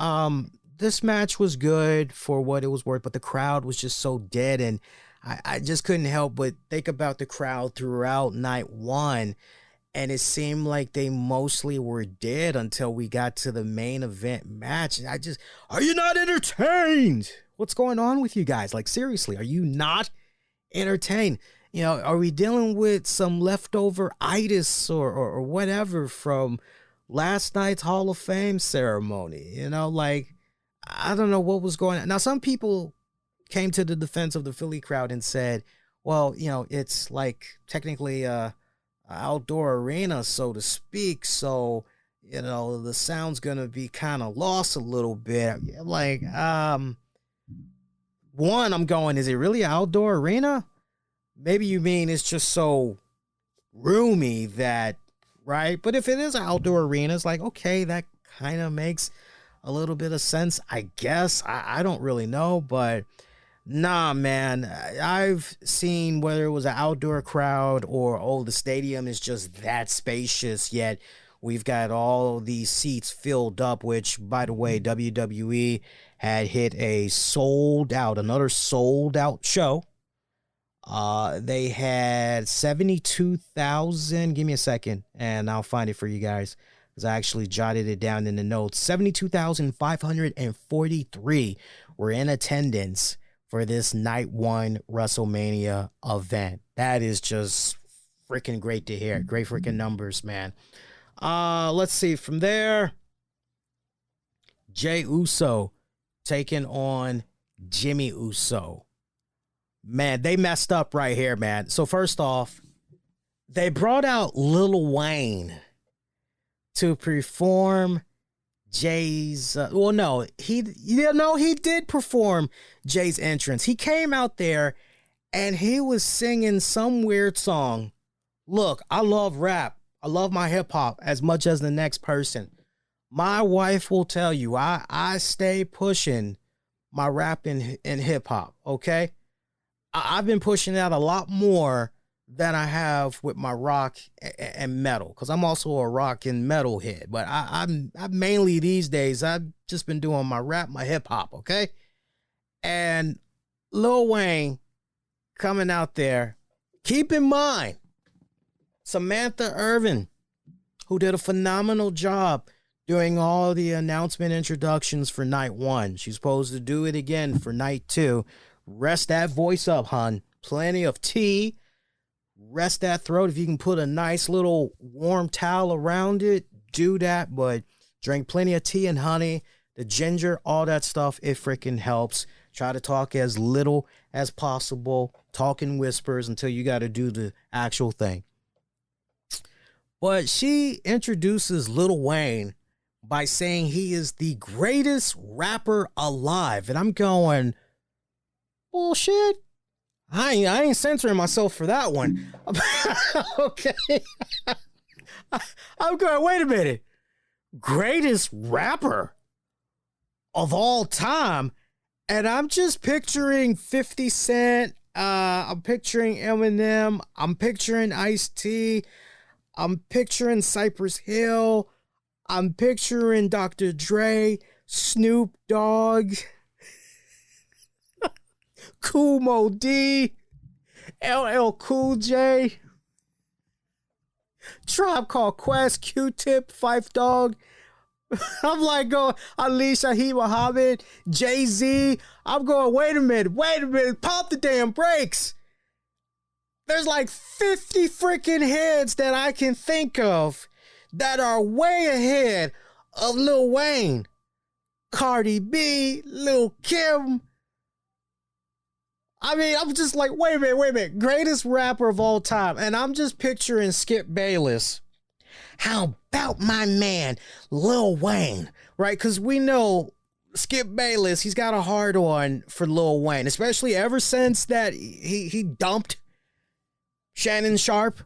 this match was good for what it was worth, but the crowd was just so dead. And I just couldn't help but think about the crowd throughout night one. And it seemed like they mostly were dead until we got to the main event match. And are you not entertained? What's going on with you guys? Like, seriously, are you not entertained? You know, are we dealing with some leftover itis or whatever from last night's Hall of Fame ceremony? You know, like, I don't know what was going on. Now, some people came to the defense of the Philly crowd and said, well, you know, it's like technically a outdoor arena, so to speak. So, you know, the sound's going to be kind of lost a little bit. Like, one, I'm going, is it really an outdoor arena? Maybe you mean it's just so roomy that, right? But if it is an outdoor arena, it's like, okay, that kind of makes a little bit of sense, I guess. I don't really know, but nah, man. I've seen whether it was an outdoor crowd or, oh, the stadium is just that spacious, yet we've got all these seats filled up, which, by the way, WWE had hit another sold out show. They had 72,000. Give me a second and I'll find it for you guys, because I actually jotted it down in the notes. 72,543 were in attendance for this night one WrestleMania event. That is just freaking great to hear. Great freaking numbers, man. Let's see. From there, Jey Uso taking on Jimmy Uso. Man, they messed up right here, man. So first off, they brought out Lil Wayne to perform Jay's. He did perform Jay's entrance. He came out there and he was singing some weird song. Look, I love rap. I love my hip hop as much as the next person. My wife will tell you, I stay pushing my rap and hip hop. Okay. I've been pushing that a lot more than I have with my rock and metal, because I'm also a rock and metal head. But I'm mainly these days, I've just been doing my rap, my hip hop, okay? And Lil Wayne coming out there. Keep in mind, Samantha Irvin, who did a phenomenal job doing all the announcement introductions for night one. She's supposed to do it again for night two. Rest that voice up, hon. Plenty of tea. Rest that throat. If you can put a nice little warm towel around it, do that. But drink plenty of tea and honey. The ginger, all that stuff, it freaking helps. Try to talk as little as possible. Talk in whispers until you got to do the actual thing. But she introduces Lil Wayne by saying he is the greatest rapper alive. And I'm going, bullshit. I ain't censoring myself for that one. Okay. I'm going, wait a minute. Greatest rapper of all time. And I'm just picturing 50 Cent. I'm picturing Eminem. I'm picturing Ice-T. I'm picturing Cypress Hill. I'm picturing Dr. Dre, Snoop Dogg, Kool Moe D, LL Cool J. Tribe Called Quest, Q-Tip, Phife Dog. I'm like going, Ali Shaheed Muhammad, Jay-Z. I'm going, wait a minute, pump the damn brakes. There's like 50 freaking heads that I can think of that are way ahead of Lil Wayne, Cardi B, Lil Kim. I mean, I'm just like, wait a minute. Greatest rapper of all time. And I'm just picturing Skip Bayless. How about my man, Lil Wayne, right? Because we know Skip Bayless, he's got a hard on for Lil Wayne, especially ever since that he dumped Shannon Sharp,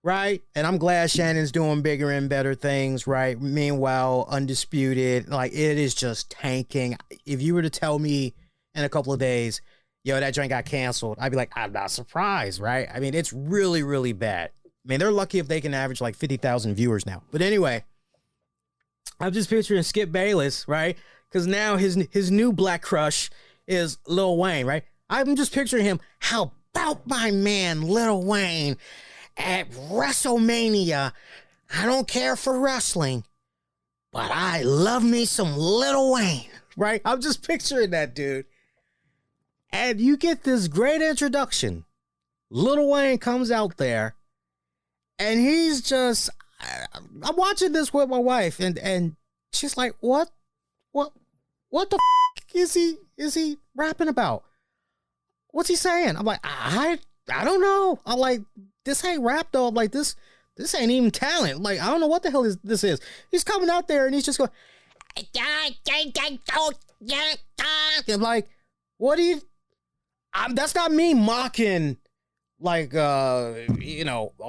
right? And I'm glad Shannon's doing bigger and better things, right? Meanwhile, Undisputed, like, it is just tanking. If you were to tell me in a couple of days, yo, that joint got canceled, I'd be like, I'm not surprised, right? I mean, it's really, really bad. I mean, they're lucky if they can average like 50,000 viewers now. But anyway, I'm just picturing Skip Bayless, right? Because now his new black crush is Lil Wayne, right? I'm just picturing him. How about my man, Lil Wayne, at WrestleMania? I don't care for wrestling, but I love me some Lil Wayne, right? I'm just picturing that dude. And you get this great introduction. Lil Wayne comes out there. And he's just, I'm watching this with my wife, and she's like, what the is he rapping about? What's he saying? I'm like, I don't know. I'm like, this ain't rap though. I'm like, this ain't even talent. Like, I don't know what the hell this is. He's coming out there and he's just going, I'm like, what do you? That's not me mocking. Like, a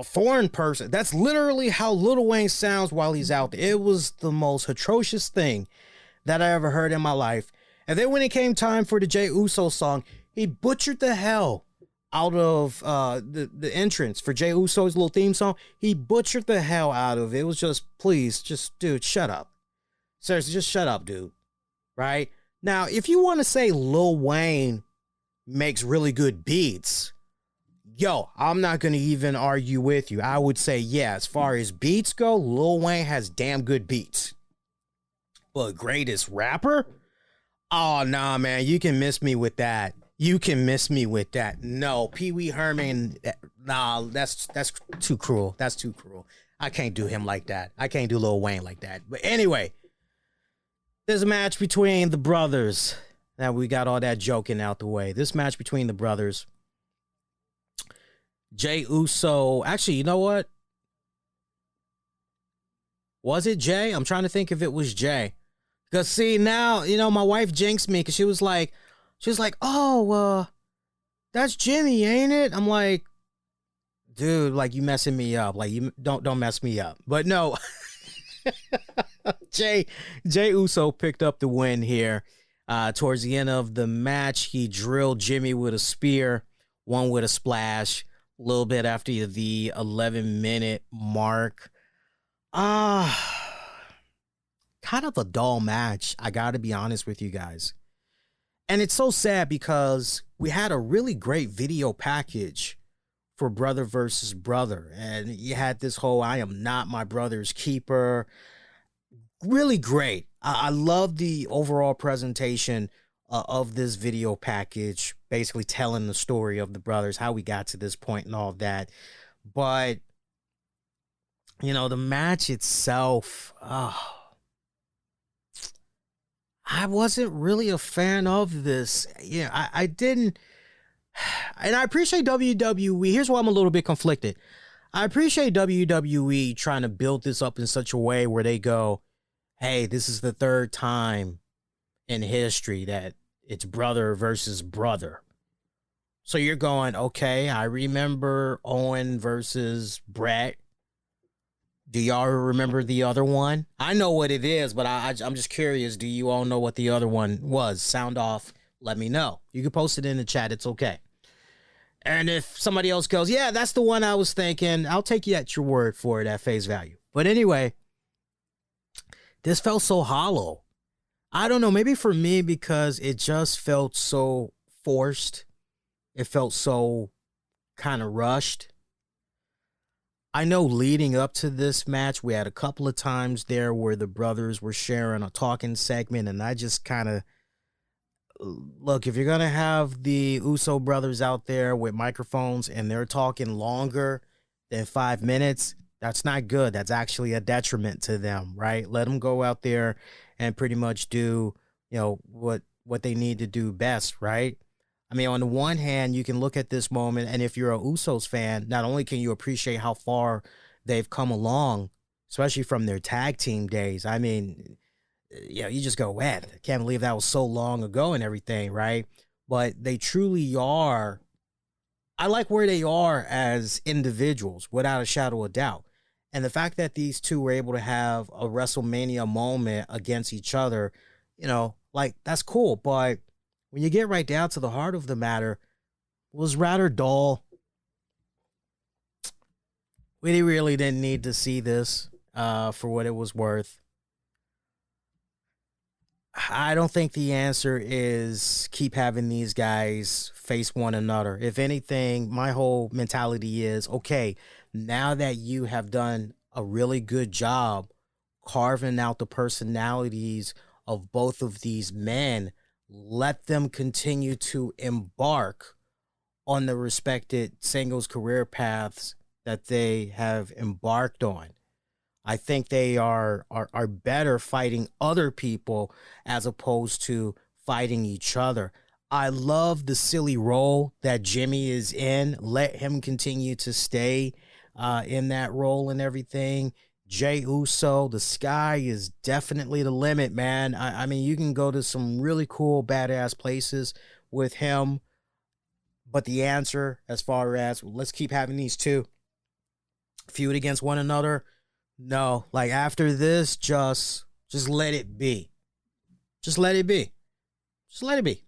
foreign person. That's literally how Lil Wayne sounds while he's out there. It was the most atrocious thing that I ever heard in my life. And then when it came time for the Jey Uso song, he butchered the hell out of the entrance for Jey Uso's little theme song. He butchered the hell out of it. It was just, please, just, dude, shut up. Seriously, just shut up, dude. Right? Now, if you want to say Lil Wayne makes really good beats, yo, I'm not going to even argue with you. I would say, yeah, as far as beats go, Lil Wayne has damn good beats. But greatest rapper? Oh, nah, man, you can miss me with that. No, Pee Wee Herman, nah, that's too cruel. That's too cruel. I can't do him like that. I can't do Lil Wayne like that. But anyway, there's a match between the brothers. Now we got all that joking out the way. This match between the brothers. Jey Uso, actually, you know what? Was it Jay? I'm trying to think if it was Jay. Because see, now, my wife jinxed me because she was like, oh, that's Jimmy, ain't it? I'm like, dude, like, you messing me up. Like, you don't mess me up. But no, Jey Uso picked up the win here. Towards the end of the match, he drilled Jimmy with a spear, one with a splash. A little bit after the 11-minute mark. Kind of a dull match, I gotta be honest with you guys. And it's so sad because we had a really great video package for brother versus brother. And you had this whole, I am not my brother's keeper. Really great. I love the overall presentation of this video package, basically telling the story of the brothers, how we got to this point and all of that. But, the match itself, I wasn't really a fan of this. I didn't, and I appreciate WWE. Here's why I'm a little bit conflicted. I appreciate WWE trying to build this up in such a way where they go, hey, this is the third time in history that it's brother versus brother. So you're going, okay, I remember Owen versus Brett. Do y'all remember the other one? I know what it is, but I'm just curious. Do you all know what the other one was? Sound off. Let me know. You can post it in the chat. It's okay. And if somebody else goes, yeah, that's the one I was thinking, I'll take you at your word for it at face value. But anyway, this felt so hollow. I don't know, maybe for me because it just felt so forced. It felt so kind of rushed. I know leading up to this match, we had a couple of times there where the brothers were sharing a talking segment, and I just kind of, look, if you're going to have the Uso brothers out there with microphones and they're talking longer than 5 minutes, that's not good. That's actually a detriment to them, right? Let them go out there and pretty much do, what they need to do best, right? I mean, on the one hand, you can look at this moment, and if you're a Usos fan, not only can you appreciate how far they've come along, especially from their tag team days. I mean, you just go, man, I can't believe that was so long ago and everything, right? But they truly are. I like where they are as individuals, without a shadow of doubt. And the fact that these two were able to have a WrestleMania moment against each other, that's cool. But when you get right down to the heart of the matter, it was rather dull. We really didn't need to see this for what it was worth. I don't think the answer is keep having these guys face one another. If anything, my whole mentality is, okay, now that you have done a really good job carving out the personalities of both of these men, let them continue to embark on the respected singles career paths that they have embarked on. I think they are better fighting other people as opposed to fighting each other. I love the silly role that Jimmy is in. Let him continue to stay in that role and everything. Jey Uso, the sky is definitely the limit, man. I mean, you can go to some really cool, badass places with him. But the answer, as far as let's keep having these two feud against one another, no. Like, after this, just let it be. Just let it be. Just let it be.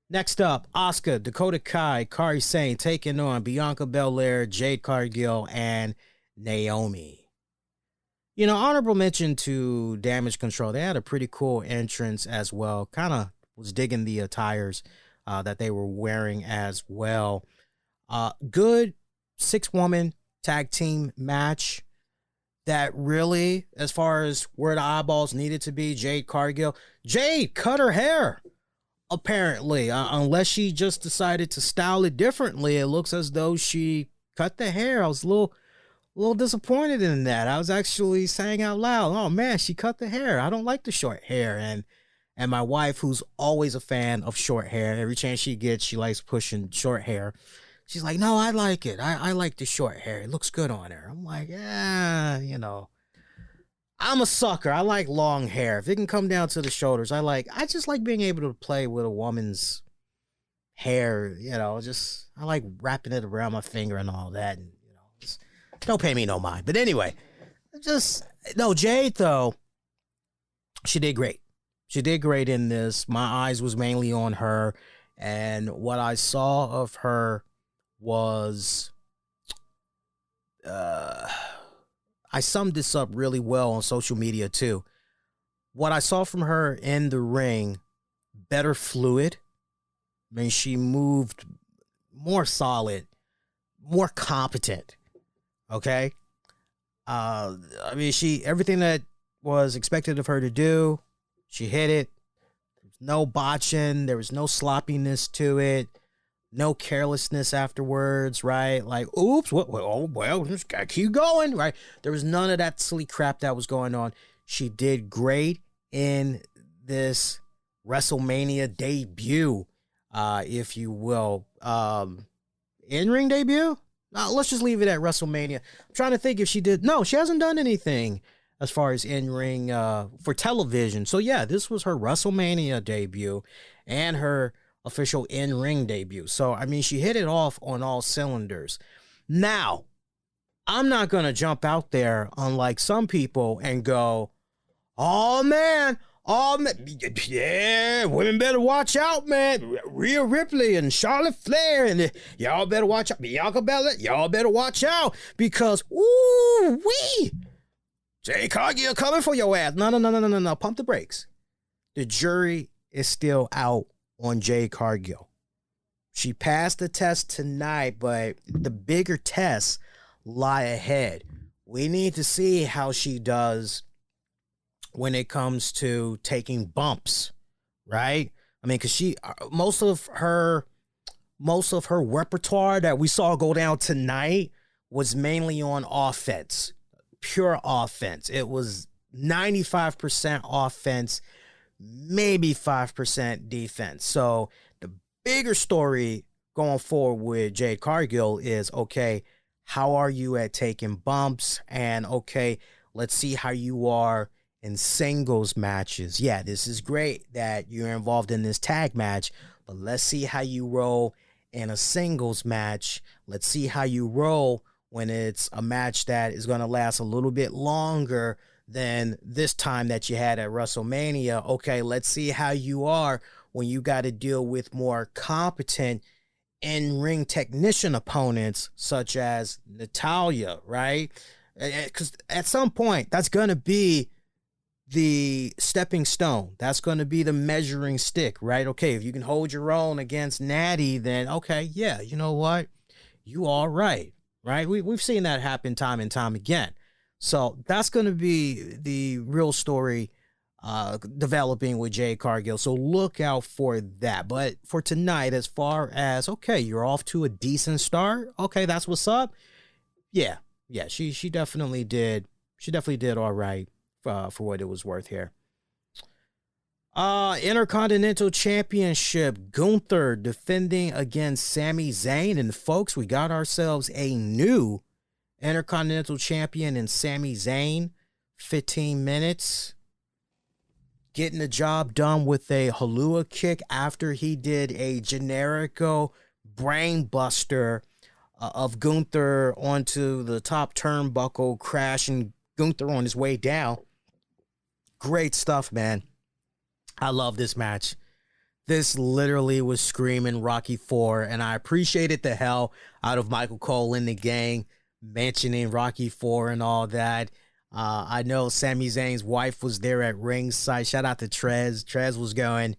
Next up, Asuka, Dakota Kai, Kairi Sane taking on Bianca Belair, Jade Cargill, and Naomi. Honorable mention to Damage Control. They had a pretty cool entrance as well. Kind of was digging the attires that they were wearing as well. Good 6-woman tag team match that really, as far as where the eyeballs needed to be, Jade Cargill. Jade cut her hair, apparently. Unless she just decided to style it differently, it looks as though she cut the hair. I was a little disappointed in that. I was actually saying out loud, oh man, she cut the hair. I don't like the short hair. And my wife, who's always a fan of short hair, every chance she gets, she likes pushing short hair. She's like, no, I like it. I like the short hair. It looks good on her. I'm like, yeah, I'm a sucker. I like long hair. If it can come down to the shoulders, I just like being able to play with a woman's hair, I like wrapping it around my finger and all that. And, don't pay me no mind. But anyway, Jade, though, she did great. She did great in this. My eyes was mainly on her. And what I saw of her was, I summed this up really well on social media too. What I saw from her in the ring, better fluid. I mean, she moved more solid, more competent. Okay. I mean, everything that was expected of her to do, she hit it. There was no botching. There was no sloppiness to it. No carelessness afterwards, right? Like, oops, just gotta keep going, right? There was none of that silly crap that was going on. She did great in this WrestleMania debut, if you will. In-ring debut? Let's just leave it at WrestleMania. I'm trying to think if she did. No, she hasn't done anything as far as in-ring for television. So, yeah, this was her WrestleMania debut and her official in-ring debut. So, I mean, she hit it off on all cylinders. Now, I'm not going to jump out there unlike some people and go, oh, man, yeah, women better watch out, man. Rhea Ripley and Charlotte Flair, and y'all better watch out. Bianca Belair, y'all better watch out because, ooh-wee, Jay Cargill coming for your ass. No. Pump the brakes. The jury is still out on Jade Cargill. She passed the test tonight, but the bigger test lie ahead. We need to see how she does when it comes to taking bumps, right? I mean, because most of her repertoire that we saw go down tonight was mainly on offense, pure offense. It was 95% offense, maybe 5% defense. So the bigger story going forward with Jade Cargill is, okay, how are you at taking bumps? And okay, let's see how you are in singles matches. Yeah, this is great that you're involved in this tag match, but let's see how you roll in a singles match. Let's see how you roll when it's a match that is going to last a little bit longer than this time that you had at WrestleMania. Okay, let's see how you are when you got to deal with more competent in-ring technician opponents such as Natalya, right? Because at some point, that's going to be the stepping stone. That's going to be the measuring stick, right? Okay, if you can hold your own against Natty, then okay, yeah, you know what? You all right, right? We've seen that happen time and time again. So that's going to be the real story developing with Jade Cargill. So look out for that. But for tonight, as far as, okay, you're off to a decent start. Okay, that's what's up. Yeah, she definitely did. She definitely did all right for what it was worth here. Intercontinental Championship, Gunther defending against Sami Zayn. And folks, we got ourselves a new Intercontinental Champion in Sami Zayn. 15 minutes. Getting the job done with a Halua kick after he did a generico brain buster of Gunther onto the top turnbuckle, crashing Gunther on his way down. Great stuff, man. I love this match. This literally was screaming Rocky IV, and I appreciated the hell out of Michael Cole and the gang mentioning Rocky IV and all that. I know Sami Zayn's wife was there at ringside. Shout out to Trez. Trez was going,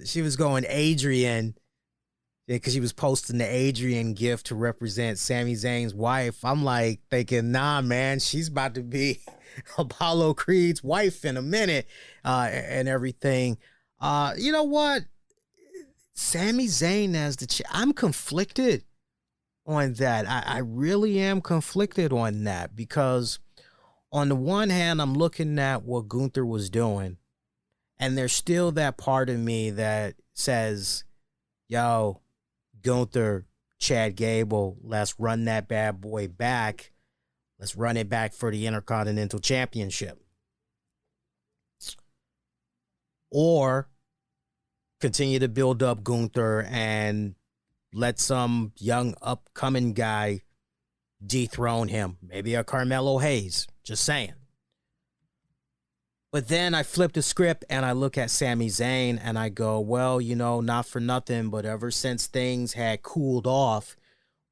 she was going Adrian, because she was posting the Adrian gift to represent Sami Zayn's wife. I'm like thinking, nah, man, she's about to be Apollo Creed's wife in a minute, and everything. You know what? Sami Zayn as I'm conflicted on that. I really am conflicted on that, because on the one hand, I'm looking at what Gunther was doing, and there's still that part of me that says, yo, Gunther, Chad Gable, let's run that bad boy back. Let's run it back for the Intercontinental Championship. Or continue to build up Gunther and let some young upcoming guy dethrone him. Maybe a Carmelo Hayes. Just saying. But then I flip the script and I look at Sami Zayn and I go, well, you know, not for nothing, but ever since things had cooled off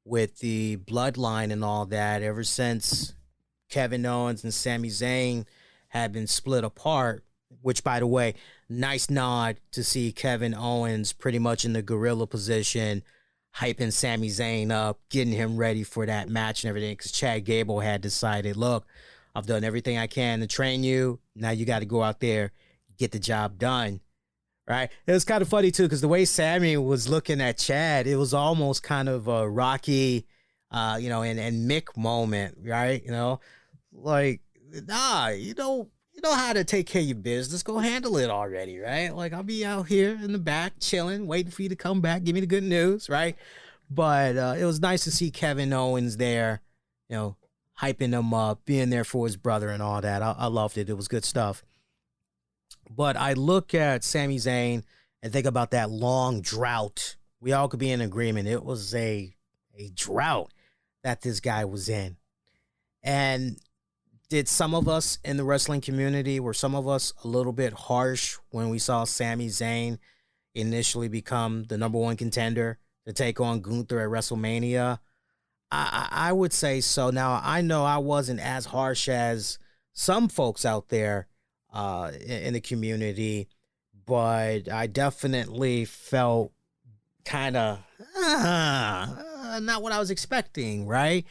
with the bloodline and all that, ever since Kevin Owens and Sami Zayn had been split apart, which, by the way, nice nod to see Kevin Owens pretty much in the gorilla position, hyping Sami Zayn up, getting him ready for that match and everything, because Chad Gable had decided, look, I've done everything I can to train you. Now you got to go out there, get the job done, right? It was kind of funny, too, because the way Sammy was looking at Chad, it was almost kind of a Rocky, and Mick moment, right? You know, like, nah, you know how to take care of your business. Go handle it already, right? Like, I'll be out here in the back chilling, waiting for you to come back, give me the good news, right? But it was nice to see Kevin Owens there, you know, hyping him up, being there for his brother and all that. I loved it. It was good stuff. But I look at Sami Zayn and think about that long drought. We all could be in agreement. It was a drought that this guy was in. And did some of us in the wrestling community, were some of us a little bit harsh when we saw Sami Zayn initially become the number one contender to take on Gunther at WrestleMania? I would say so. Now, I know I wasn't as harsh as some folks out there in the community, but I definitely felt kind of not what I was expecting, right?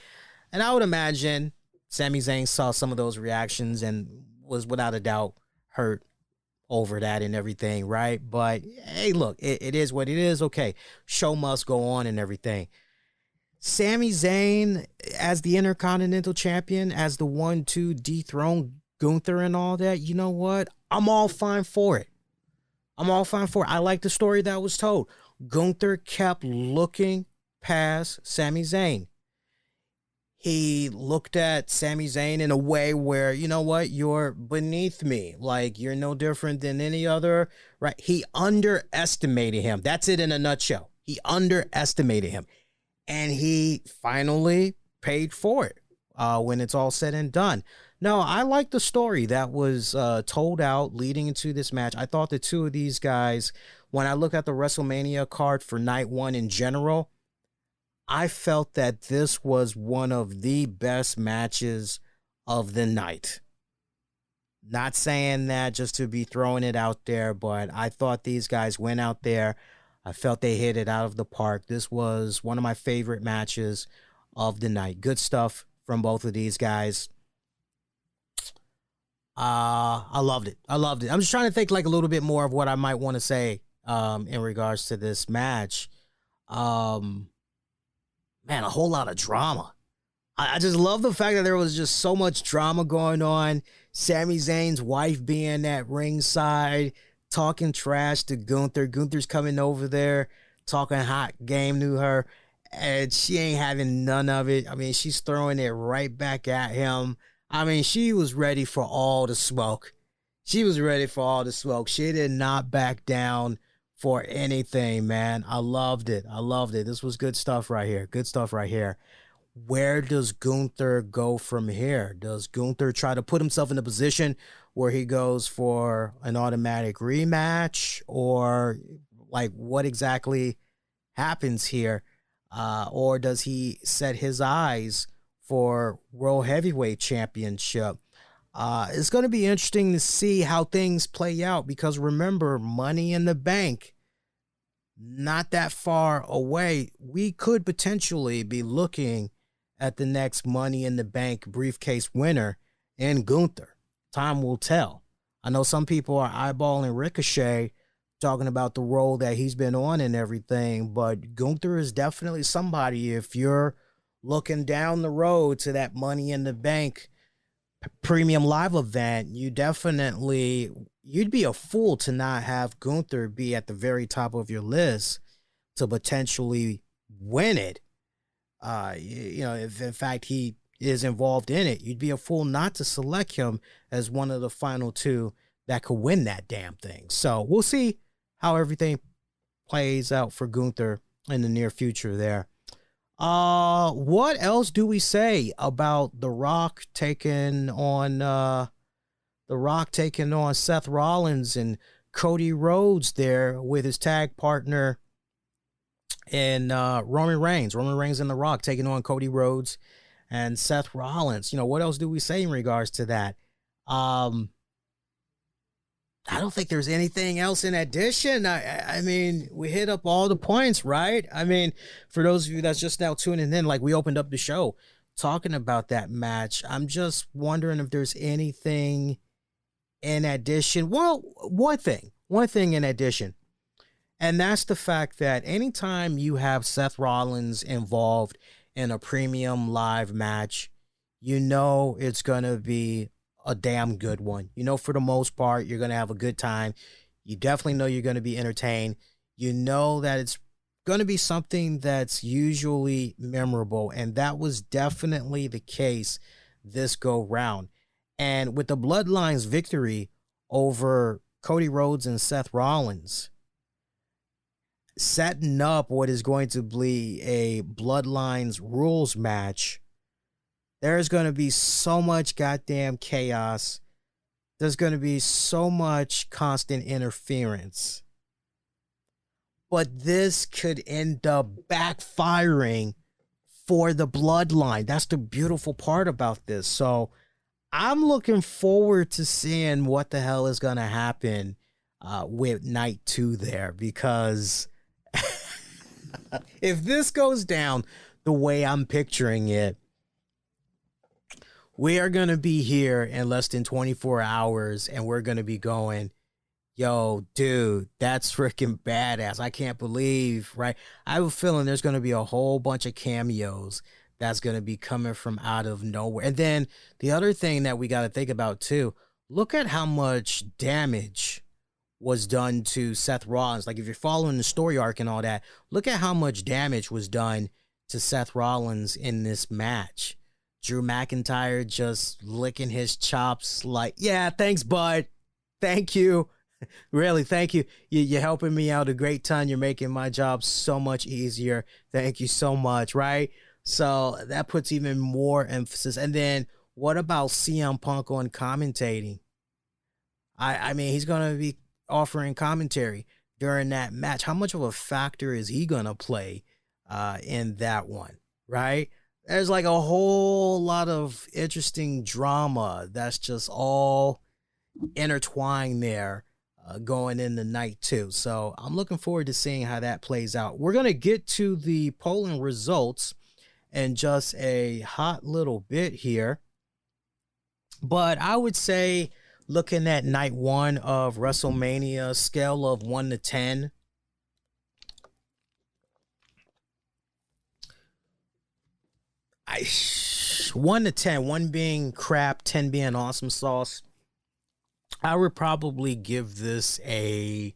And I would imagine Sami Zayn saw some of those reactions and was without a doubt hurt over that and everything, right? But hey, look, it is what it is. Okay, show must go on and everything. Sami Zayn as the Intercontinental Champion, as the one to dethrone Gunther and all that, you know what? I'm all fine for it. I like the story that was told. Gunther kept looking past Sami Zayn. He looked at Sami Zayn in a way where, you know what, you're beneath me. Like, you're no different than any other, right? He underestimated him. That's it in a nutshell. He underestimated him. And he finally paid for it when it's all said and done. No, I like the story that was told out leading into this match. I thought the two of these guys, when I look at the WrestleMania card for night one in general, I felt that this was one of the best matches of the night. Not saying that just to be throwing it out there, but I thought these guys went out there. I felt they hit it out of the park. This was one of my favorite matches of the night. Good stuff from both of these guys. I loved it. I'm just trying to think like a little bit more of what I might want to say in regards to this match. Man, a whole lot of drama. I just love the fact that there was just so much drama going on. Sami Zayn's wife being at ringside, talking trash to Gunther. Gunther's coming over there, talking hot game to her, and she ain't having none of it. I mean, she's throwing it right back at him. I mean, she was ready for all the smoke. She did not back down for anything, man. I loved it. This was good stuff right here. Where does Gunther go from here? Does Gunther try to put himself in a position where he goes for an automatic rematch? Or like what exactly happens here? Or does he set his eyes for World Heavyweight Championship? It's going to be interesting to see how things play out, because remember, Money in the Bank, not that far away. We could potentially be looking at the next Money in the Bank briefcase winner in Gunther. Time will tell. I know some people are eyeballing Ricochet, talking about the role that he's been on and everything, but Gunther is definitely somebody. If you're looking down the road to that Money in the Bank premium live event, you'd be a fool to not have Gunther be at the very top of your list to potentially win it. If in fact he is involved in it, you'd be a fool not to select him as one of the final two that could win that damn thing. So we'll see how everything plays out for Gunther in the near future there. What else do we say about The Rock taking on Seth Rollins and Cody Rhodes there with his tag partner and Roman Reigns and The Rock taking on Cody Rhodes and Seth Rollins? You know, what else do we say in regards to that? I don't think there's anything else in addition. I mean, we hit up all the points, right? I mean, for those of you that's just now tuning in, like we opened up the show talking about that match. I'm just wondering if there's anything in addition. Well, one thing in addition, and that's the fact that anytime you have Seth Rollins involved in a premium live match, you know it's going to be a damn good one. You know, for the most part, you're going to have a good time. You definitely know you're going to be entertained. You know that it's going to be something that's usually memorable, and that was definitely the case this go round. And with the Bloodlines victory over Cody Rhodes and Seth Rollins, setting up what is going to be a Bloodlines rules match, there's going to be so much goddamn chaos. There's going to be so much constant interference. But this could end up backfiring for the Bloodline. That's the beautiful part about this. So I'm looking forward to seeing what the hell is going to happen with night 2 there, because if this goes down the way I'm picturing it, We are going to be here in less than 24 hours, and we're going to be going, yo, dude, that's freaking badass. I can't believe, right? I have a feeling there's going to be a whole bunch of cameos that's going to be coming from out of nowhere. And then the other thing that we got to think about, too, look at how much damage was done to Seth Rollins. Like, if you're following the story arc and all that, look at how much damage was done to Seth Rollins in this match. Drew McIntyre just licking his chops like, yeah, thanks, bud. Thank you. Really, thank you. You're helping me out a great ton. You're making my job so much easier. Thank you so much, right? So that puts even more emphasis. And then what about CM Punk on commentating? I mean, he's going to be offering commentary during that match. How much of a factor is he going to play in that one, right? There's like a whole lot of interesting drama that's just all intertwined there going in the night too. So I'm looking forward to seeing how that plays out. We're going to get to the polling results in just a hot little bit here. But I would say, looking at night one of WrestleMania, scale of 1 to 10, 1 to 10, 1 being crap, 10 being awesome sauce, I would probably give this a,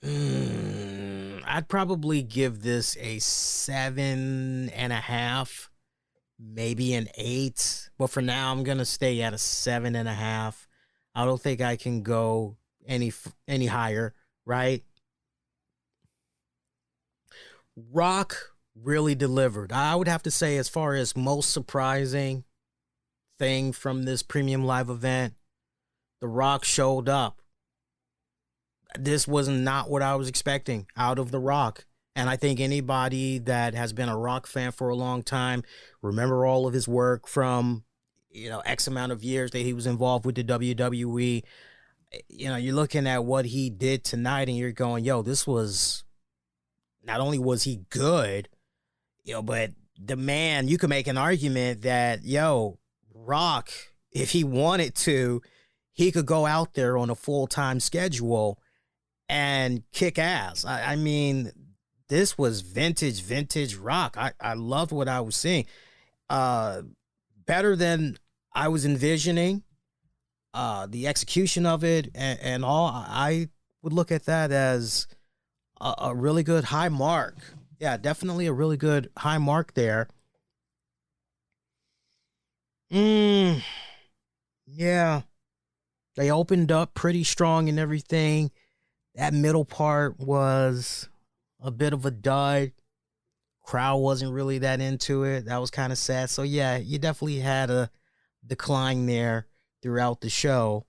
I'd probably give this a 7.5, maybe an 8. But for now, I'm going to stay at a 7.5. I don't think I can go any higher, right? Rock really delivered. I would have to say, as far as most surprising thing from this premium live event, The Rock showed up. This was not what I was expecting out of The Rock. And I think anybody that has been a Rock fan for a long time, remember all of his work from, X amount of years that he was involved with the WWE. You're looking at what he did tonight and you're going, yo, this was, not only was he good, but the man, you could make an argument that, Rock, if he wanted to, he could go out there on a full-time schedule and kick ass. I mean, this was vintage Rock. I loved what I was seeing. Better than I was envisioning. The execution of it and all, I would look at that as a really good high mark. Yeah, definitely a really good high mark there. Yeah. They opened up pretty strong and everything. That middle part was a bit of a dud. Crowd wasn't really that into it. That was kind of sad. So yeah, you definitely had a decline there throughout the show.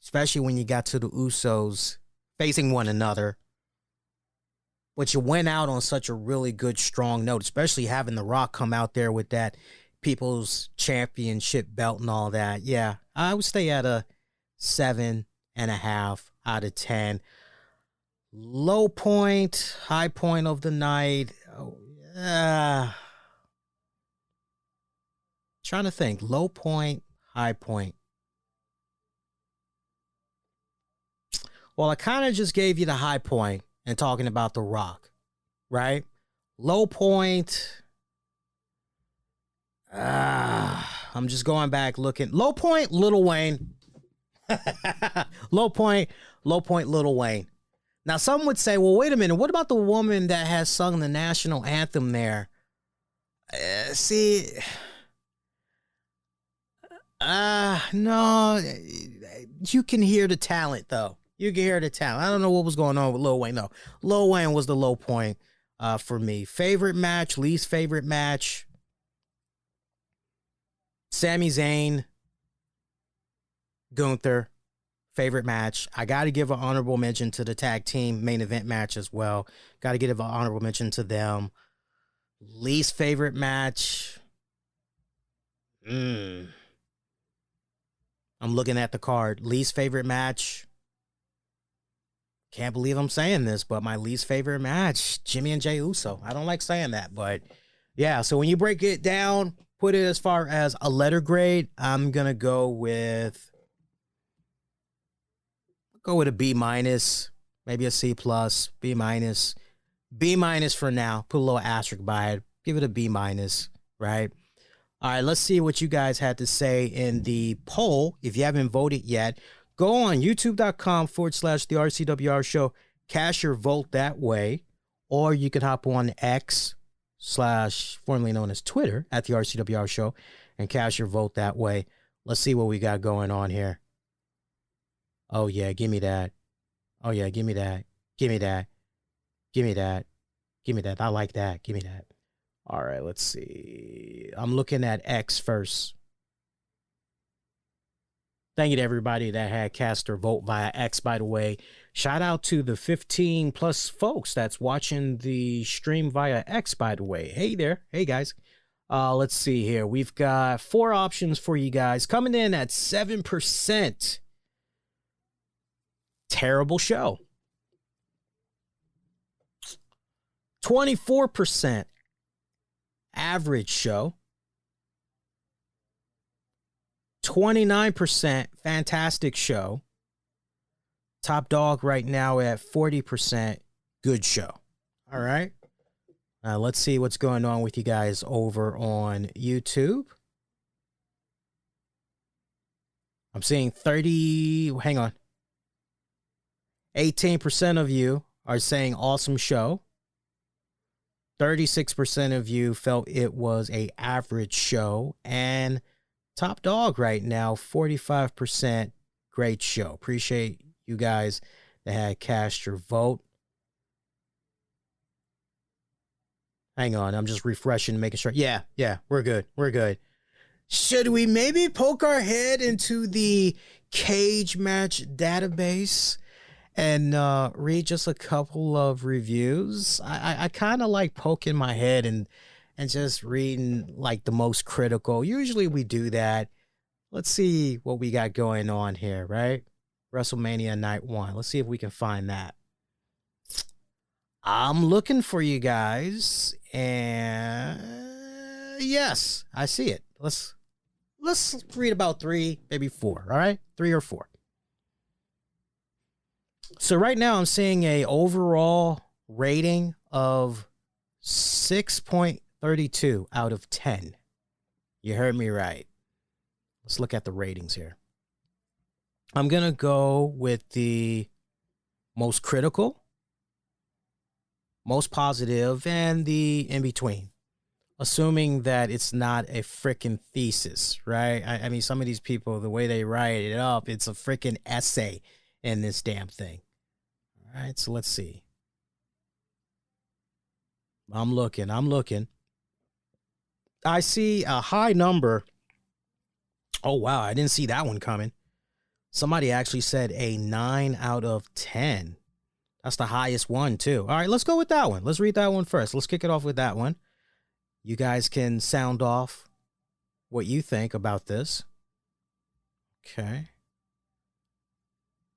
Especially when you got to the Usos facing one another. But you went out on such a really good, strong note, especially having The Rock come out there with that People's Championship belt and all that. Yeah, I would stay at a 7.5 out of 10. Low point, high point of the night. Trying to think. Low point, high point. Well, I kind of just gave you the high point and talking about The Rock, right? Low point. I'm just going back looking. Low point, Lil Wayne. Low point, Lil Wayne. Now, some would say, well, wait a minute. What about the woman that has sung the national anthem there? No. You can hear the talent, though. You can hear the talent. I don't know what was going on with Lil Wayne. No, Lil Wayne was the low point for me. Favorite match, least favorite match. Sami Zayn, Gunther, favorite match. I got to give an honorable mention to the tag team main event match as well. Got to give an honorable mention to them. Least favorite match. I'm looking at the card. Least favorite match. Can't believe I'm saying this, but my least favorite match, Jimmy and Jey Uso. I don't like saying that, but Yeah, so when you break it down, put it as far as a letter grade, I'm going to go with a B minus, maybe a C plus, B minus. B minus for now. Put a little asterisk by it. Give it a B minus, right? All right, let's see what you guys had to say in the poll. If you haven't voted yet, go on youtube.com/the RCWR show. Cast your vote that way. Or you can hop on X / formerly known as Twitter at the RCWR show and cast your vote that way. Let's see what we got going on here. Oh, yeah, give me that. Oh, yeah, give me that. Give me that. Give me that. Give me that. I like that. Give me that. All right, let's see. I'm looking at X first. Thank you to everybody that had cast their vote via X, by the way. Shout out to the 15 plus folks that's watching the stream via X, by the way. Hey there. Hey, guys. Let's see here. We've got 4 options for you guys. Coming in at 7%. Terrible show. 24%. Average show. 29% fantastic show. Top dog right now at 40% good show. All right. Let's see what's going on with you guys over on YouTube. I'm seeing 18% of you are saying awesome show. 36% of you felt it was a average show, and top dog right now, 45% great show. Appreciate you guys that had cast your vote. Hang on, I'm just refreshing, making sure. Yeah, we're good. We're good. Should we maybe poke our head into the cage match database and read just a couple of reviews? I kind of like poking my head and just reading like the most critical. Usually we do that. Let's see what we got going on here, right? WrestleMania Night 1. Let's see if we can find that. I'm looking for you guys, and yes, I see it. Let's read about 3, maybe 4, all right? 3 or 4. So right now I'm seeing a overall rating of 6.32 out of 10. You heard me right. Let's look at the ratings here. I'm going to go with the most critical, most positive, and the in-between. Assuming that it's not a freaking thesis, right? I mean, some of these people, the way they write it up, it's a freaking essay in this damn thing. All right, so let's see. I'm looking. I see a high number. Oh, wow, I didn't see that one coming. Somebody actually said a 9 out of 10. That's the highest one, too. All right, let's go with that one. Let's read that one first. Let's kick it off with that one. You guys can sound off what you think about this. Okay.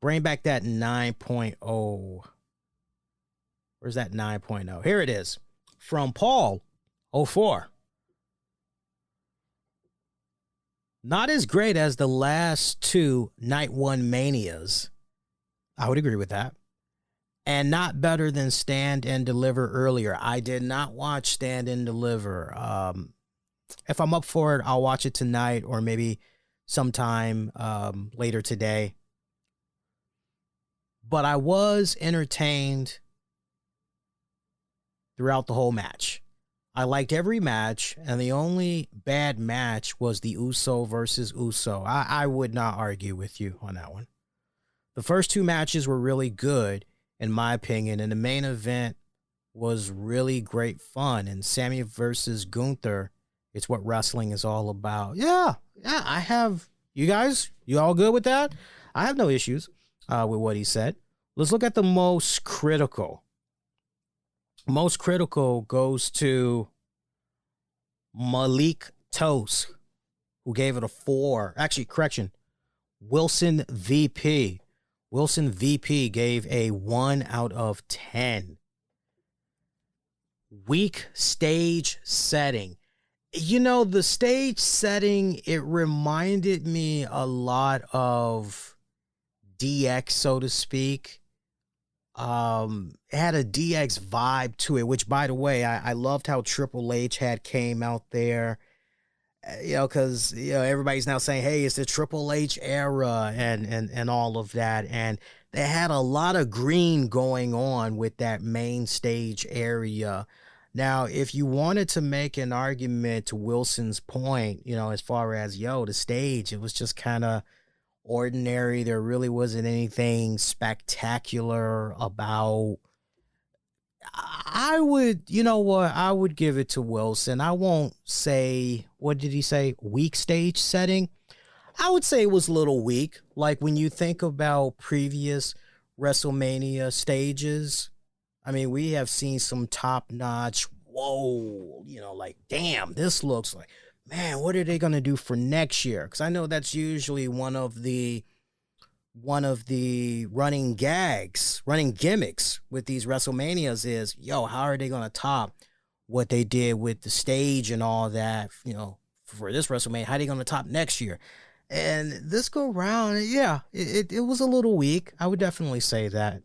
Bring back that 9.0. Where's that 9.0? Here it is. From Paul 04. Not as great as the last 2 Night 1 Manias. I would agree with that. And not better than Stand and Deliver earlier. I did not watch Stand and Deliver. If I'm up for it, I'll watch it tonight or maybe sometime later today. But I was entertained throughout the whole match. I liked every match, and the only bad match was the Uso versus Uso. I would not argue with you on that one. The first 2 matches were really good, in my opinion, and the main event was really great fun. And Sammy versus Gunther, it's what wrestling is all about. Yeah, I have. You guys, you all good with that? I have no issues with what he said. Let's look at the most critical. Most critical goes to Malik Toast, who gave it a 4. Actually, correction. Wilson VP. Wilson VP gave a 1 out of 10. weak stage setting. You know, the stage setting, it reminded me a lot of DX, so to speak. It had a DX vibe to it, which, by the way, I loved how Triple H had came out there. Because everybody's now saying, hey, it's the Triple H era and all of that. And they had a lot of green going on with that main stage area. Now, if you wanted to make an argument to Wilson's point, as far as, the stage, it was just kind of ordinary. There really wasn't anything spectacular about. I would, I would give it to Wilson. I won't say, what did he say? Weak stage setting. I would say it was a little weak. Like when you think about previous WrestleMania stages, I mean, we have seen some top notch, whoa, like, damn, this looks like, man, what are they going to do for next year? Because I know that's usually one of the running gimmicks with these WrestleManias is, how are they going to top what they did with the stage and all that, for this WrestleMania? How are they going to top next year? And this go round, it was a little weak. I would definitely say that.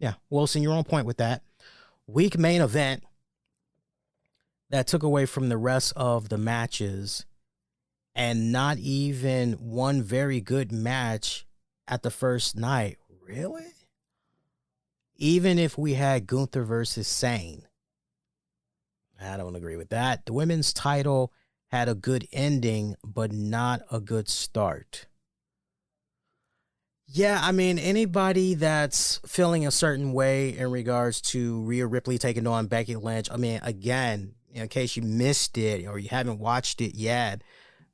Yeah, Wilson, you're on point with that. Weak main event that took away from the rest of the matches, and not even one very good match at the first night. Really? Even if we had Gunther versus Sane, I don't agree with that. The women's title had a good ending, but not a good start. Yeah, I mean, anybody that's feeling a certain way in regards to Rhea Ripley taking on Becky Lynch, I mean, again, in case you missed it or you haven't watched it yet,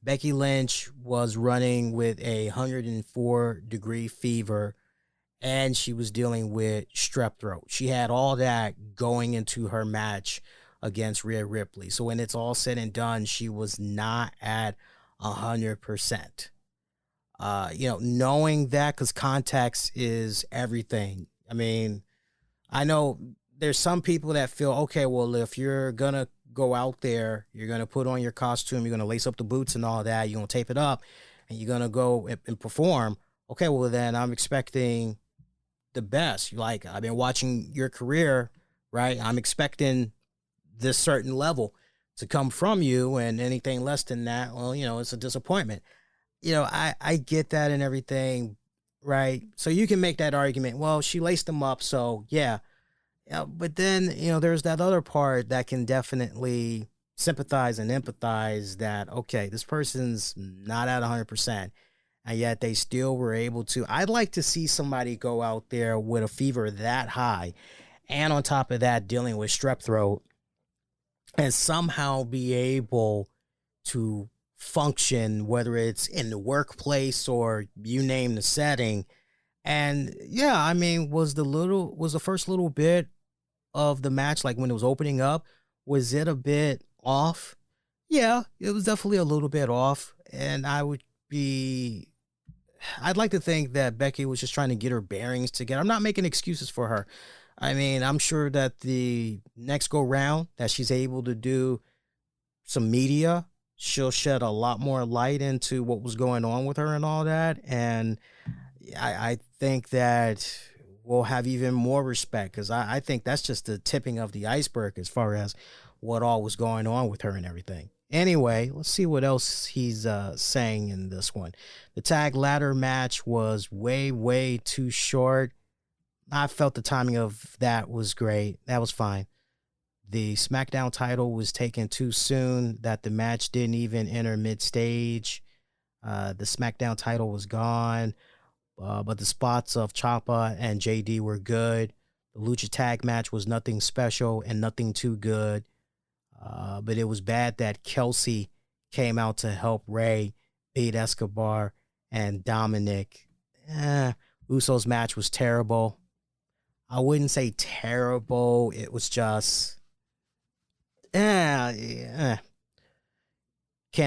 Becky Lynch was running with a 104-degree fever, and she was dealing with strep throat. She had all that going into her match against Rhea Ripley. So when it's all said and done, she was not at 100%. Knowing that, because context is everything. I mean, I know there's some people that feel, okay, well, if you're going to go out there, you're going to put on your costume, you're going to lace up the boots and all that, you're going to tape it up, and you're going to go and perform. Okay, well, then I'm expecting the best. Like, I've been watching your career, right? I'm expecting this certain level to come from you, and anything less than that, well, it's a disappointment. I get that and everything, right? So you can make that argument. Well, she laced them up, so yeah. But then, there's that other part that can definitely sympathize and empathize that, okay, this person's not at 100%, and yet they still were able to. I'd like to see somebody go out there with a fever that high, and on top of that, dealing with strep throat, and somehow be able to function, whether it's in the workplace or you name the setting. And yeah, I mean, was the first little bit of the match, like when it was opening up, was it a bit off? Yeah, it was definitely a little bit off. And I'd like to think that Becky was just trying to get her bearings together. I'm not making excuses for her. I mean, I'm sure that the next go round that she's able to do some media, she'll shed a lot more light into what was going on with her and all that. And I think that we'll have even more respect, because I think that's just the tipping of the iceberg as far as what all was going on with her and everything. Anyway, let's see what else he's saying in this one. The tag ladder match was way, way too short. I felt the timing of that was great. That was fine. The SmackDown title was taken too soon, that the match didn't even enter mid-stage. The SmackDown title was gone, but the spots of Ciampa and JD were good. The Lucha Tag match was nothing special and nothing too good. But it was bad that Kelsey came out to help Ray beat Escobar and Dominik. Usos match was terrible. I wouldn't say terrible. It was just, can't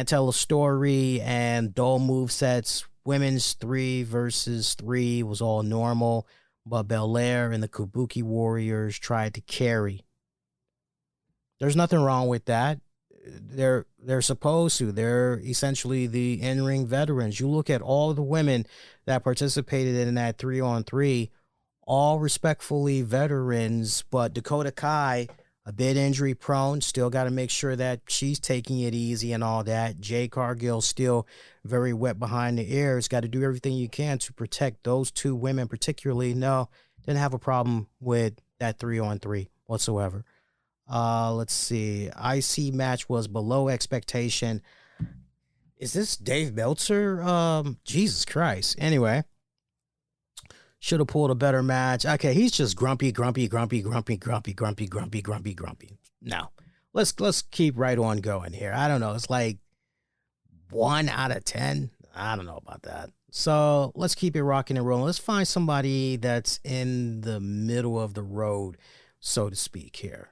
tell a story, and dull movesets. Women's 3 versus 3 was all normal, but Belair and the Kabuki Warriors tried to carry. There's nothing wrong with that. They're supposed to. They're essentially the in-ring veterans. You look at all the women that participated in that 3-on-3, all respectfully veterans, but Dakota Kai, a bit injury prone, still got to make sure that she's taking it easy and all that. Jade Cargill still very wet behind the ears. Got to do everything you can to protect those two women particularly. No, didn't have a problem with that 3-on-3 whatsoever. Let's see. IC match was below expectation. Is this Dave Meltzer? Jesus Christ. Anyway, should have pulled a better match. Okay, he's just grumpy. No, let's keep right on going here. I don't know. It's like 1 out of 10. I don't know about that. So let's keep it rocking and rolling. Let's find somebody that's in the middle of the road, so to speak here.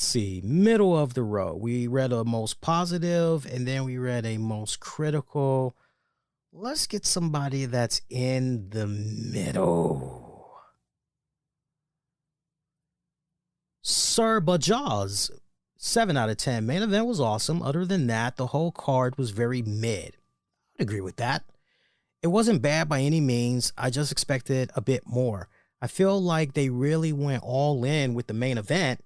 See, middle of the road. We read a most positive and then we read a most critical. Let's get somebody that's in the middle. Sir Bajaz, 7 out of 10. Main event was awesome. Other than that, the whole card was very mid. I'd agree with that. It wasn't bad by any means. I just expected a bit more. I feel like they really went all in with the main event.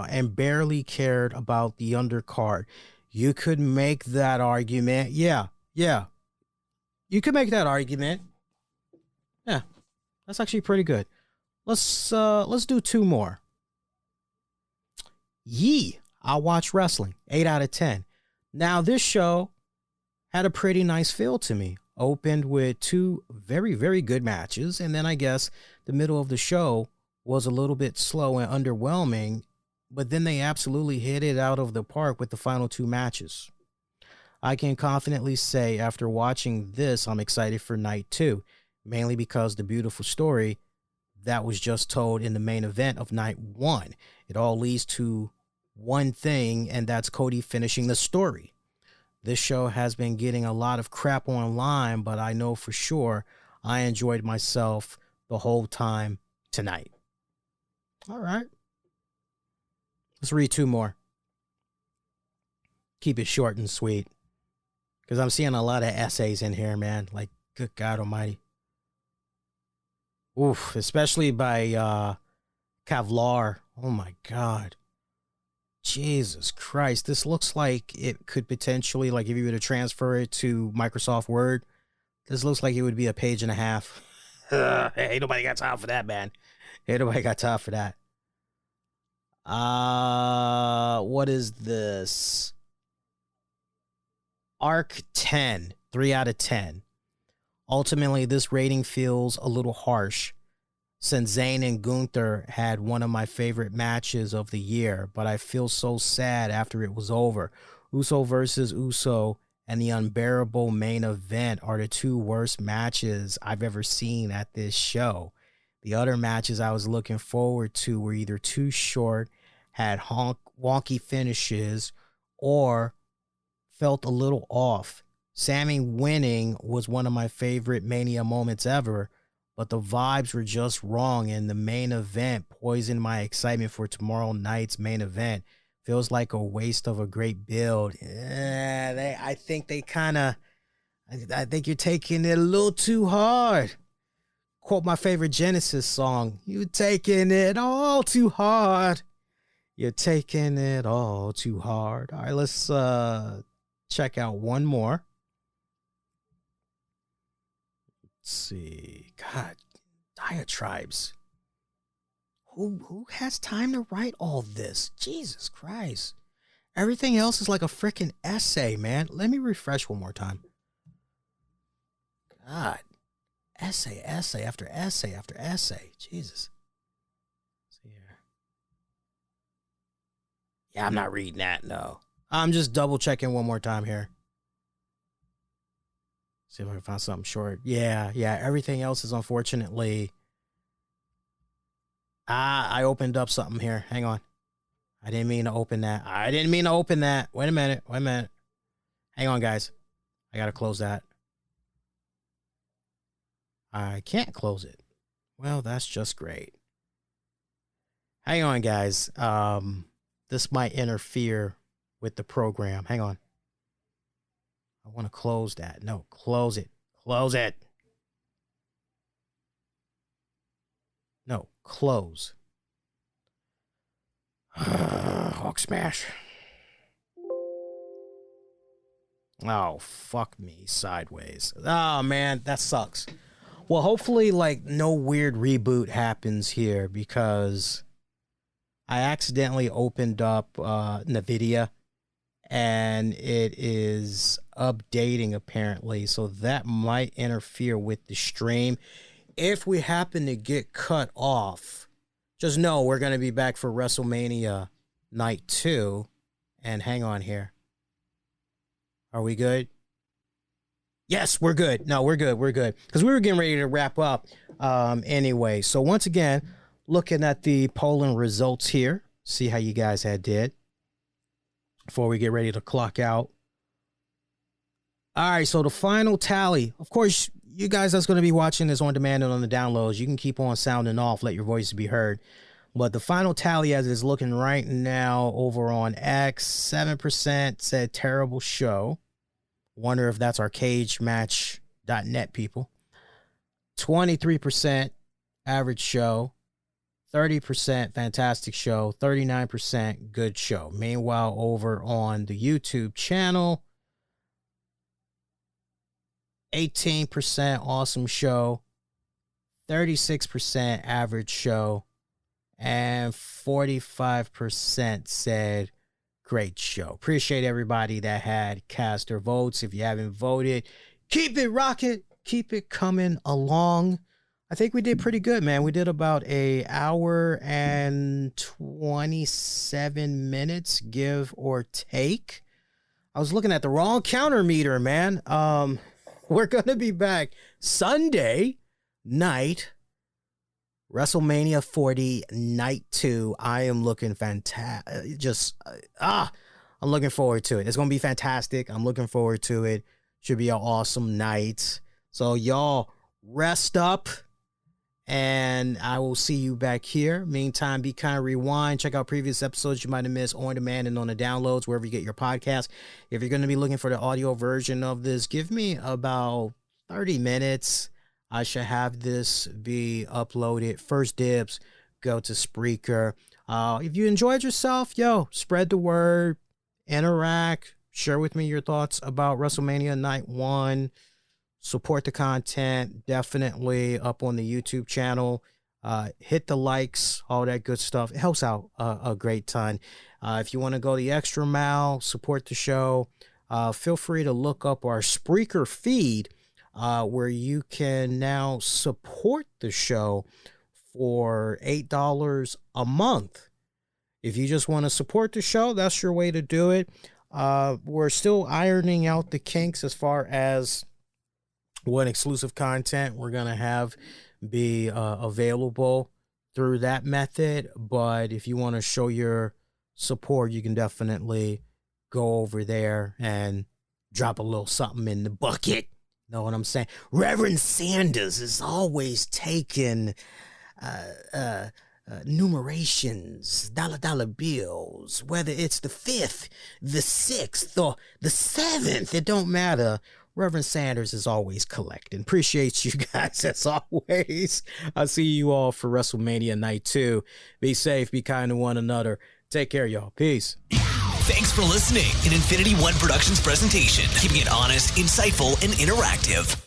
And barely cared about the undercard. You could make that argument. Yeah. You could make that argument. Yeah. That's actually pretty good. Let's do 2 more. I'll watch wrestling. 8 out of 10. Now, this show had a pretty nice feel to me. Opened with 2 very, very good matches. And then I guess the middle of the show was a little bit slow and underwhelming, but then they absolutely hit it out of the park with the final 2 matches. I can confidently say after watching this, I'm excited for night 2, mainly because the beautiful story that was just told in the main event of night 1. It all leads to one thing, and that's Cody finishing the story. This show has been getting a lot of crap online, but I know for sure I enjoyed myself the whole time tonight. All right. Let's read 2 more. Keep it short and sweet. Because I'm seeing a lot of essays in here, man. Like, good God almighty. Oof. Especially by Kevlar. Oh, my God. Jesus Christ. This looks like it could potentially, like if you were to transfer it to Microsoft Word, this looks like it would be a page and a half. Ain't nobody got time for that, man. Ain't nobody got time for that. What is this? Arc 10, 3 out of 10. Ultimately, this rating feels a little harsh since Zayn and Gunther had one of my favorite matches of the year, but I feel so sad after it was over. Uso versus Uso and the unbearable main event are the 2 worst matches I've ever seen at this show. The other matches I was looking forward to were either too short, had wonky finishes, or felt a little off. Sammy winning was one of my favorite Mania moments ever, but the vibes were just wrong, and the main event poisoned my excitement for tomorrow night's main event. Feels like a waste of a great build. I think you're taking it a little too hard. Quote my favorite Genesis song. You taking it all too hard. You're taking it all too hard. All right, let's check out one more. Let's see. God, diatribes. Who has time to write all this? Jesus Christ. Everything else is like a freaking essay, man. Let me refresh one more time. God. Essay after essay after essay. Jesus. Let's see here. Yeah, I'm not reading that, no. I'm just double checking one more time here. See if I can find something short. Yeah. Everything else is unfortunately. I opened up something here. Hang on. I didn't mean to open that. Wait a minute. Hang on, guys. I gotta close that. I can't close it. Well, that's just great. Hang on, guys. This might interfere with the program. Hang on. I want to close that. No, close it. Close it. No, close. Hawk smash. Oh, fuck me sideways. Oh, man, that sucks. Well, hopefully, like, no weird reboot happens here because I accidentally opened up NVIDIA and it is updating apparently. So that might interfere with the stream. If we happen to get cut off, just know we're going to be back for WrestleMania Night 2. And hang on here. Are we good? Yes, we're good. No, we're good. We're good. Because we were getting ready to wrap up anyway. So once again, looking at the polling results here. See how you guys did before we get ready to clock out. All right, so the final tally. Of course, you guys that's going to be watching this on demand and on the downloads, you can keep on sounding off, let your voice be heard. But the final tally as it's looking right now over on X, 7% said terrible show. Wonder if that's our cagematch.net people. 23% average show. 30% fantastic show. 39% good show. Meanwhile, over on the YouTube channel, 18% awesome show. 36% average show. And 45% said great show. Appreciate everybody that had cast their votes. If you haven't voted, keep it rocking. Keep it coming along. I think we did pretty good, man. We did about an hour and 27 minutes, give or take. I was looking at the wrong counter meter, man. We're going to be back Sunday night. WrestleMania 40 Night 2. I am looking fantastic. I'm looking forward to it. It's going to be fantastic. I'm looking forward to it. Should be an awesome night. So y'all rest up and I will see you back here. Meantime, be kind, rewind. Check out previous episodes you might have missed on demand and on the downloads, wherever you get your podcast. If you're going to be looking for the audio version of this, give me about 30 minutes. I should have this be uploaded. First dibs, go to Spreaker. If you enjoyed yourself, spread the word, interact, share with me your thoughts about WrestleMania Night 1. Support the content, definitely up on the YouTube channel. Hit the likes, all that good stuff. It helps out a great ton. If you want to go the extra mile, support the show, feel free to look up our Spreaker feed, where you can now support the show for $8 a month. If you just want to support the show, that's your way to do it. We're still ironing out the kinks as far as what exclusive content we're going to have be available through that method. But if you want to show your support, you can definitely go over there and drop a little something in the bucket. Know what I'm saying? Reverend Sanders is always taking numerations, dollar bills, whether it's the 5th, the 6th, or the 7th, it don't matter. Reverend Sanders is always collecting. Appreciate you guys as always. I'll see you all for WrestleMania Night 2. Be safe, be kind to one another. Take care, y'all. Peace. Thanks for listening. An Infinity One Productions presentation, keeping it honest, insightful, and interactive.